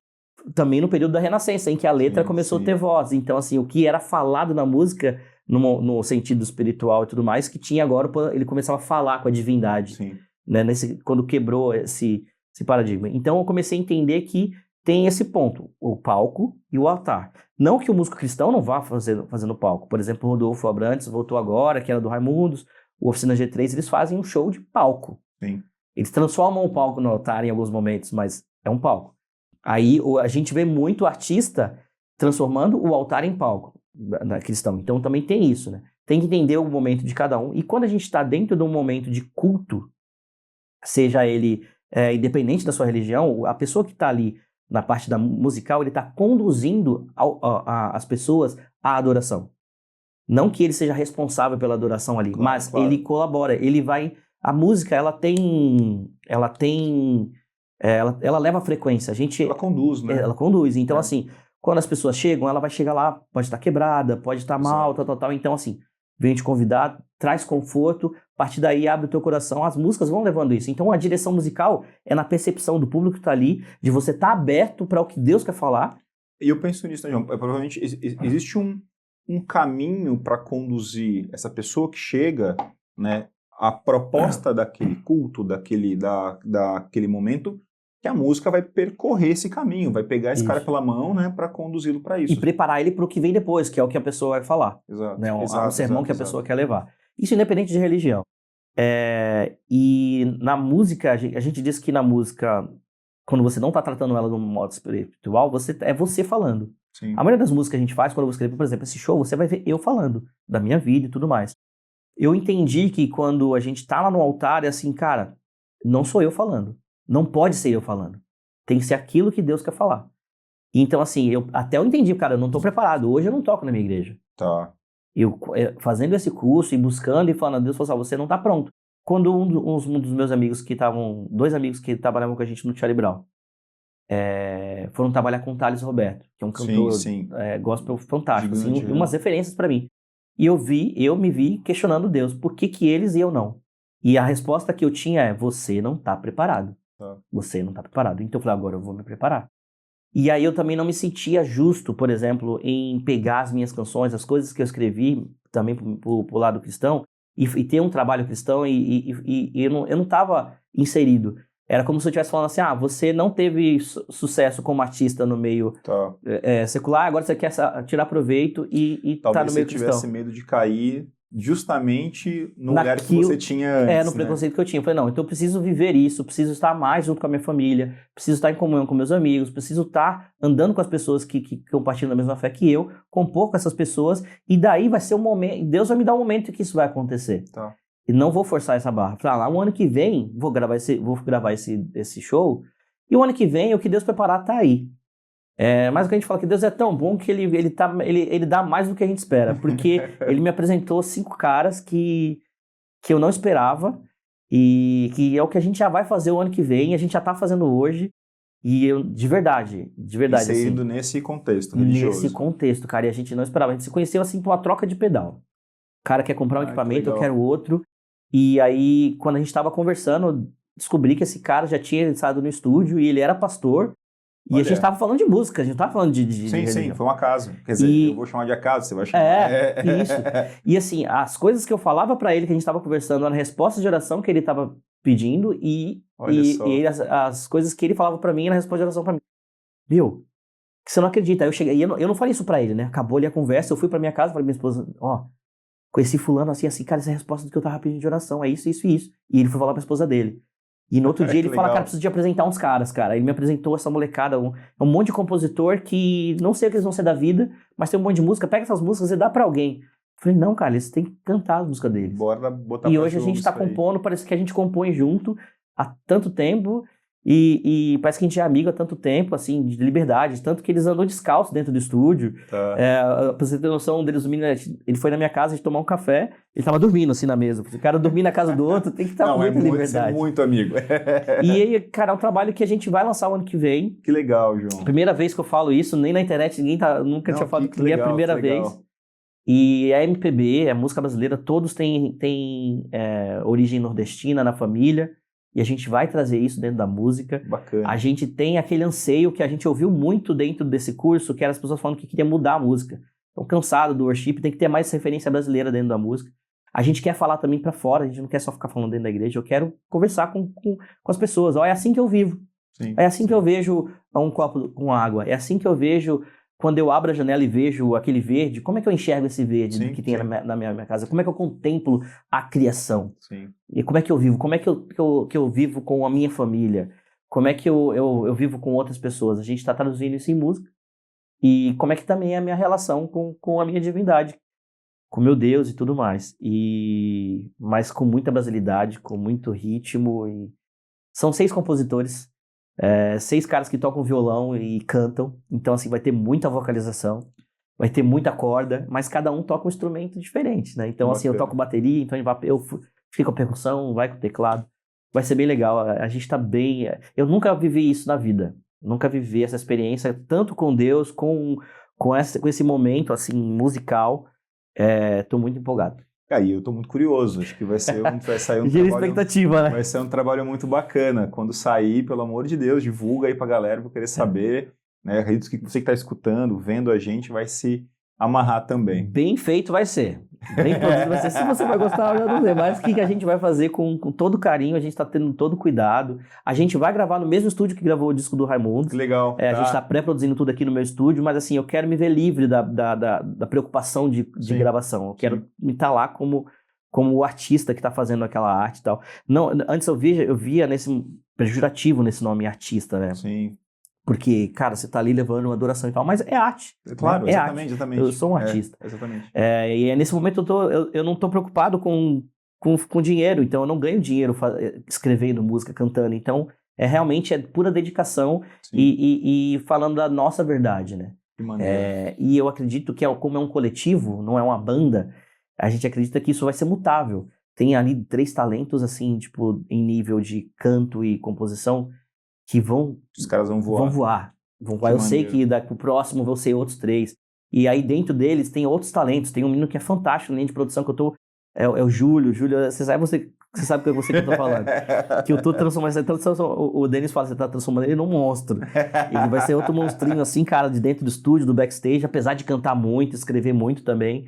Também no período da Renascença, em que a letra começou a ter voz. Então, assim, o que era falado na música, no sentido espiritual e tudo mais, que tinha agora, ele começava a falar com a divindade. Sim. Né, quando quebrou esse paradigma. Então, eu comecei a entender que tem esse ponto, o palco e o altar. Não que o músico cristão não vá fazendo palco. Por exemplo, o Rodolfo Abrantes voltou agora, que era do Raimundos, o Oficina G3, eles fazem um show de palco. Sim. Eles transformam o palco no altar em alguns momentos, mas é um palco. Aí a gente vê muito artista transformando o altar em palco na cristão. Então também tem isso, né? Tem que entender o momento de cada um. E quando a gente está dentro de um momento de culto, seja ele independente da sua religião, a pessoa que está ali na parte da musical, ele está conduzindo as pessoas à adoração. Não que ele seja responsável pela adoração ali, mas ele colabora, ele vai... A música, ela leva a frequência. Ela conduz, né? Ela conduz. Então, assim, quando as pessoas chegam, ela vai chegar lá, pode estar quebrada, pode estar mal, tal. Então, assim, vem te convidar, traz conforto, a partir daí abre o teu coração, as músicas vão levando isso. Então, a direção musical é na percepção do público que está ali, de você estar aberto para o que Deus quer falar. E eu penso nisso, né, João? Provavelmente existe um caminho para conduzir essa pessoa que chega, né, a proposta daquele culto, daquele momento, que a música vai percorrer esse caminho, vai pegar esse cara pela mão, né, para conduzi-lo para isso. E preparar ele para o que vem depois, que é o que a pessoa vai falar. Exato. Né, o sermão que a pessoa quer levar. Isso independente de religião. E na música, a gente diz que na música, quando você não está tratando ela de um modo espiritual, é você falando. Sim. A maioria das músicas que a gente faz, quando eu escrevo, por exemplo, esse show, você vai ver eu falando da minha vida e tudo mais. Eu entendi que quando a gente tá lá no altar, é assim, cara, não sou eu falando. Não pode ser eu falando. Tem que ser aquilo que Deus quer falar. Então, assim, eu entendi, cara, eu não tô preparado. Hoje eu não toco na minha igreja. Tá. Eu fazendo esse curso e buscando e falando a Deus, falou assim, você não tá pronto. Quando um dos meus amigos dois amigos que trabalhavam com a gente no Charlie Brown, foram trabalhar com o Thales Roberto, que é um cantor gospel fantástico, Gigante, assim, umas referências pra mim. E eu me vi questionando Deus, por que eles e eu não? E a resposta que eu tinha é, você não tá preparado. Tá. Você não tá preparado. Então eu falei, agora eu vou me preparar. E aí eu também não me sentia justo, por exemplo, em pegar as minhas canções, as coisas que eu escrevi também pro lado cristão, e ter um trabalho cristão, e eu não estava inserido. Era como se eu estivesse falando assim, você não teve sucesso como artista no meio secular, agora você quer tirar proveito e tá no meio cristão. Talvez você tivesse medo de cair justamente no lugar que você tinha antes, no preconceito que eu tinha. Eu falei, não, então eu preciso viver isso, preciso estar mais junto com a minha família, preciso estar em comunhão com meus amigos, preciso estar andando com as pessoas que compartilham a mesma fé que eu, compor com essas pessoas, e daí vai ser o momento, Deus vai me dar um momento que isso vai acontecer. Tá. E não vou forçar essa barra. Falei, o ano que vem, vou gravar esse show, e o ano que vem, o que Deus preparar tá aí. Mas o que a gente fala que Deus é tão bom que ele dá mais do que a gente espera, porque ele me apresentou 5 caras que eu não esperava, e que é o que a gente já vai fazer o ano que vem, a gente já tá fazendo hoje, e eu, de verdade. Inserido assim, nesse contexto religioso. Nesse contexto, cara, e a gente não esperava, a gente se conheceu assim por uma troca de pedal. O cara quer comprar um equipamento, eu quero outro, e aí, quando a gente tava conversando, descobri que esse cara já tinha estado no estúdio, e ele era pastor. E a gente tava falando de música, a gente tava falando de sim, foi um acaso. Quer dizer, eu vou chamar de acaso, você vai chamar. Isso. E assim, as coisas que eu falava pra ele, que a gente tava conversando, era a resposta de oração que ele tava pedindo, e as coisas que ele falava pra mim, era a resposta de oração pra mim. Meu, que você não acredita. Aí eu cheguei, e eu não falei isso pra ele, né? Acabou ali a conversa, eu fui pra minha casa, falei pra minha esposa, conheci fulano assim, cara, essa é a resposta do que eu tava pedindo de oração, é isso, isso e isso. E ele foi falar pra esposa dele. E no outro dia ele fala, cara, preciso te apresentar uns caras, cara. Ele me apresentou essa molecada, um monte de compositor que não sei o que eles vão ser da vida, mas tem um monte de música, pega essas músicas e dá pra alguém. Eu falei, não, cara, eles têm que cantar as músicas deles. Bora botar e hoje a gente tá compondo, parece que a gente compõe junto há tanto tempo, e parece que a gente é amigo há tanto tempo, assim, de liberdade, tanto que eles andam descalços dentro do estúdio. Pra você ter noção, um deles, ele foi na minha casa de tomar um café, ele tava dormindo assim na mesa. O cara dormir na casa do outro tem que estar muita liberdade. Muito amigo. E aí, cara, é um trabalho que a gente vai lançar o ano que vem. Que legal, João. Primeira vez que eu falo isso, nem na internet, nunca tinha falado que é a primeira vez. E a MPB, a música brasileira, todos têm origem nordestina na família. E a gente vai trazer isso dentro da música. Bacana. A gente tem aquele anseio que a gente ouviu muito dentro desse curso, que eram as pessoas falando que queria mudar a música. Estão cansados do worship, tem que ter mais referência brasileira dentro da música. A gente quer falar também pra fora, a gente não quer só ficar falando dentro da igreja, eu quero conversar com as pessoas. É assim que eu vivo. É assim que eu vejo um copo com água. É assim que eu vejo quando eu abro a janela e vejo aquele verde. Como é que eu enxergo esse verde que tem na minha casa? Como é que eu contemplo a criação? Sim. E como é que eu vivo? Como é que eu vivo com a minha família? Como é que eu vivo com outras pessoas? A gente está traduzindo isso em música. E como é que também é a minha relação com a minha divindade, com meu Deus e tudo mais. Mas com muita brasilidade, com muito ritmo. São 6 compositores, 6 caras que tocam violão e cantam. Então, assim, vai ter muita vocalização, vai ter muita corda, mas cada um toca um instrumento diferente, né? Então, assim, eu toco bateria, então eu fico com a percussão, vai com o teclado. Vai ser bem legal. A gente tá bem... Eu nunca vivi isso na vida. Nunca vivi essa experiência, tanto com Deus, com esse momento, assim, musical. Tô muito empolgado. Aí eu tô muito curioso, acho que vai sair um trabalho... expectativa, né? Vai ser um trabalho muito bacana. Quando sair, pelo amor de Deus, divulga aí pra galera, vou querer saber, né? Acredito que você que tá escutando, vendo a gente, vai se amarrar também. Bem feito vai ser. Bem produzido vai ser. Se você vai gostar, eu já não sei. Mas o que a gente vai fazer com todo carinho, a gente tá tendo todo cuidado. A gente vai gravar no mesmo estúdio que gravou o disco do Raimundos. Que legal. A gente tá pré-produzindo tudo aqui no meu estúdio, mas assim, eu quero me ver livre da preocupação de gravação. Eu quero me estar lá como o artista que tá fazendo aquela arte e tal. Não, antes eu via nesse pejorativo nesse nome artista, né? Sim. Porque, cara, você tá ali levando uma adoração e tal, mas é arte. Claro, né? exatamente. Eu sou um artista. Exatamente. E nesse momento eu não tô preocupado com dinheiro, então eu não ganho dinheiro escrevendo música, cantando. Então, realmente pura dedicação e falando da nossa verdade, né? Que maneiro. E eu acredito que como é um coletivo, não é uma banda, a gente acredita que isso vai ser mutável. Tem ali 3 talentos, assim, tipo, em nível de canto e composição, que Os caras vão voar. Vão voar. Eu sei que pro próximo vão ser outros 3. E aí dentro deles tem outros talentos. Tem um menino que é fantástico na linha de produção que eu tô... É o Júlio. Júlio, você sabe que é você que eu tô falando. Que eu tô transformando... O Denis fala que você tá transformando ele num monstro. Ele vai ser outro monstrinho assim, cara, de dentro do estúdio, do backstage. Apesar de cantar muito, escrever muito também.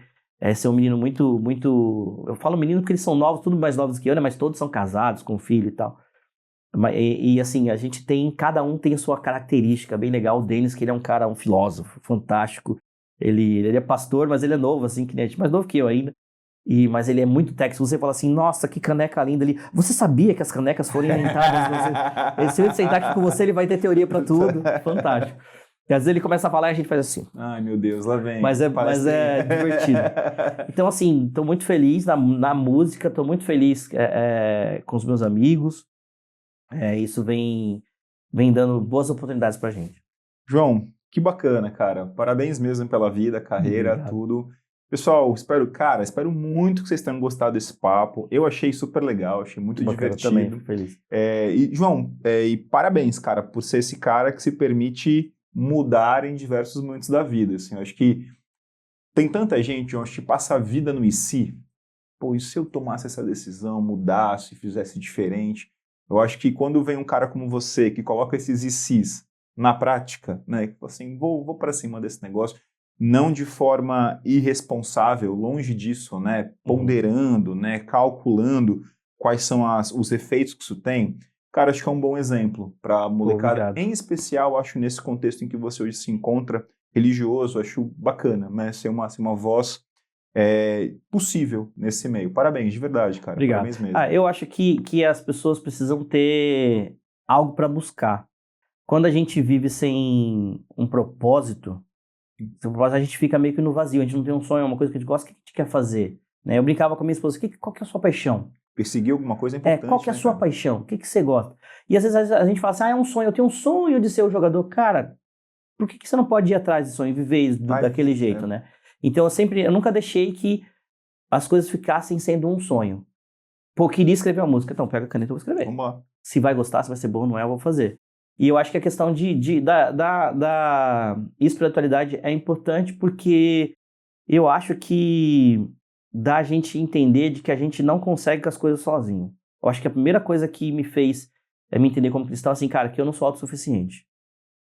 Ser um menino muito, muito... Eu falo menino porque eles são novos, tudo mais novos que eu, né? Mas todos são casados, com filho e tal. E assim, a gente cada um tem a sua característica bem legal. O Denis, que ele é um filósofo fantástico. Ele é pastor, mas ele é novo, assim, que nem a gente, mais novo que eu ainda. Mas ele é muito técnico. Você fala assim, nossa, que caneca linda ali. Você sabia que as canecas foram inventadas? Se ele sentar aqui com você, ele vai ter teoria pra tudo. Fantástico. E às vezes ele começa a falar e a gente faz assim. Ai, meu Deus, lá vem. Mas é divertido. Então, assim, tô muito feliz na música, tô muito feliz com os meus amigos. Isso vem dando boas oportunidades pra gente. João, que bacana, cara. Parabéns mesmo pela vida, carreira, Obrigado. tudo. Pessoal, espero muito que vocês tenham gostado desse papo. Eu achei super legal, achei muito divertido. Também, fico feliz. E, João, e parabéns, cara, por ser esse cara que se permite mudar em diversos momentos da vida. Assim, eu acho que tem tanta gente, João, que passa a vida no e se? Pô, e se eu tomasse essa decisão, mudasse, fizesse diferente? Eu acho que quando vem um cara como você, que coloca esses e se's na prática, né, que assim, vou para cima desse negócio, não de forma irresponsável, longe disso, né, ponderando, né, calculando quais são os efeitos que isso tem, cara, acho que é um bom exemplo para molecada, em especial, acho, nesse contexto em que você hoje se encontra, religioso, acho bacana, né, ser uma voz possível nesse meio. Parabéns, de verdade, cara. Obrigado. Parabéns mesmo. Eu acho que as pessoas precisam ter algo para buscar. Quando a gente vive sem um propósito, a gente fica meio que no vazio, a gente não tem um sonho, uma coisa que a gente gosta, o que a gente quer fazer? Né? Eu brincava com a minha esposa, qual que é a sua paixão? Perseguir alguma coisa importante. Qual que é a sua paixão? O que você gosta? E às vezes a gente fala assim, é um sonho, eu tenho um sonho de ser o jogador. Cara, por que você não pode ir atrás desse sonho e viver daquele jeito, né? Então eu nunca deixei que as coisas ficassem sendo um sonho. Pô, queria escrever uma música, então pega a caneta e eu vou escrever. Vamos lá. Se vai gostar, se vai ser bom ou não eu vou fazer. E eu acho que a questão da espiritualidade é importante porque eu acho que dá a gente entender de que a gente não consegue as coisas sozinho. Eu acho que a primeira coisa que me fez me entender como cristão, assim, cara, que eu não sou autossuficiente.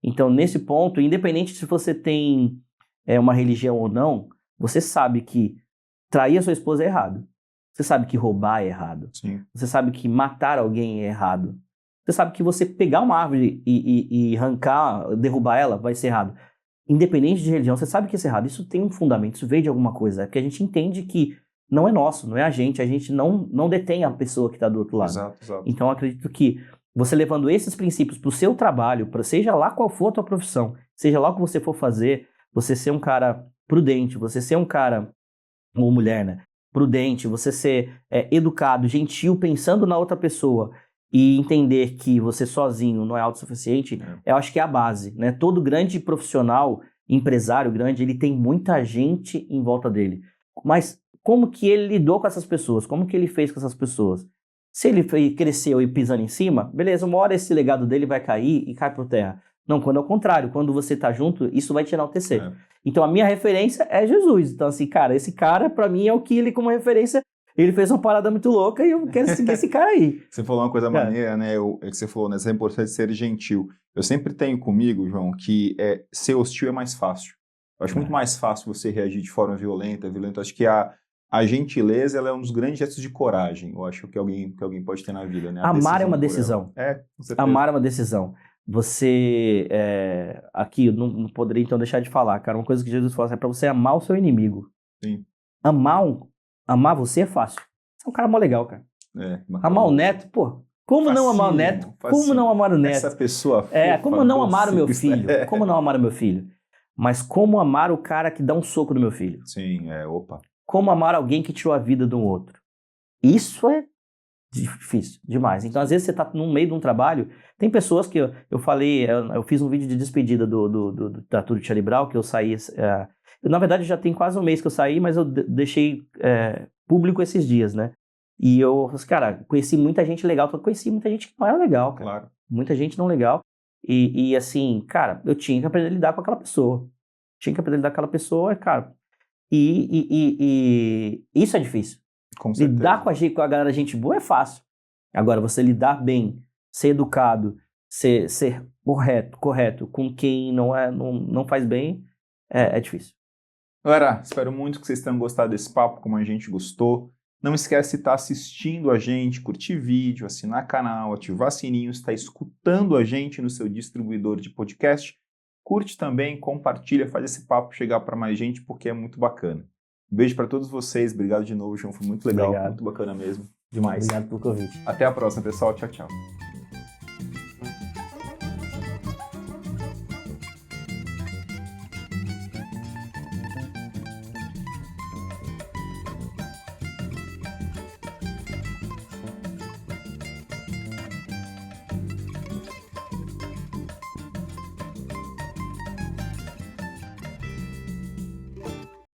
Então, nesse ponto, independente se você tem uma religião ou não, você sabe que trair a sua esposa é errado. Você sabe que roubar é errado. Sim. Você sabe que matar alguém é errado. Você sabe que você pegar uma árvore e arrancar, derrubar ela, vai ser errado. Independente de religião, você sabe que isso é errado. Isso tem um fundamento, isso veio de alguma coisa. É porque a gente entende que não é nosso, não é a gente não detém a pessoa que está do outro lado. Exato. Então, eu acredito que você levando esses princípios para o seu trabalho, seja lá qual for a tua profissão, seja lá o que você for fazer, você ser um cara prudente, você ser um cara, ou mulher, né? Prudente, você ser educado, gentil, pensando na outra pessoa e entender que você sozinho não é autossuficiente, eu acho que é a base, né? Todo grande profissional, empresário grande, ele tem muita gente em volta dele. Mas como que ele lidou com essas pessoas? Como que ele fez com essas pessoas? Se ele cresceu e pisando em cima, beleza, uma hora esse legado dele vai cair e cai por terra. Não, quando é o contrário, quando você tá junto, isso vai te enaltecer. Então a minha referência é Jesus. Então assim, cara, esse cara pra mim é o que ele como referência, ele fez uma parada muito louca e eu quero seguir esse cara aí. Você falou uma coisa maneira, né? Que você falou, né? Essa importância de ser gentil. Eu sempre tenho comigo, João, que ser hostil é mais fácil. Eu acho muito mais fácil você reagir de forma violenta. Eu acho que a gentileza, ela é um dos grandes gestos de coragem. Eu acho que alguém pode ter na vida, né? Amar é uma decisão. Com certeza. Amar é uma decisão. Você, aqui, eu não poderia então deixar de falar, cara, uma coisa que Jesus fala é pra você amar o seu inimigo. Sim. Amar você é fácil. Você é um cara mó legal, cara. Amar o neto, pô, como não amar o neto? Como não amar o neto? Essa pessoa fofa, como não amar o meu filho? Como não amar o meu filho? Mas como amar o cara que dá um soco no meu filho? Sim, opa. Como amar alguém que tirou a vida de um outro? Isso é Difícil, demais. Então, às vezes, você tá no meio de um trabalho, tem pessoas que eu falei, eu fiz um vídeo de despedida da Túlio Charlie Brown, que eu saí, na verdade, já tem quase um mês que eu saí, mas eu deixei público esses dias, né? E eu, cara, conheci muita gente legal, conheci muita gente que não era legal, cara. Claro. Muita gente não legal. E assim, cara, eu tinha que aprender a lidar com aquela pessoa. Tinha que aprender a lidar com aquela pessoa, cara. E isso é difícil. Com certeza. Lidar com a galera gente boa é fácil. Agora, você lidar bem, ser educado, ser correto com quem não faz bem, é difícil. Galera, espero muito que vocês tenham gostado desse papo, como a gente gostou. Não esquece de estar assistindo a gente, curtir vídeo, assinar canal, ativar sininho, estar escutando a gente no seu distribuidor de podcast. Curte também, compartilha, faz esse papo chegar para mais gente, porque é muito bacana. Um beijo para todos vocês. Obrigado de novo, João. Foi muito legal, Obrigado. muito bacana mesmo. Demais. Obrigado pelo convite. Até a próxima, pessoal. Tchau, tchau.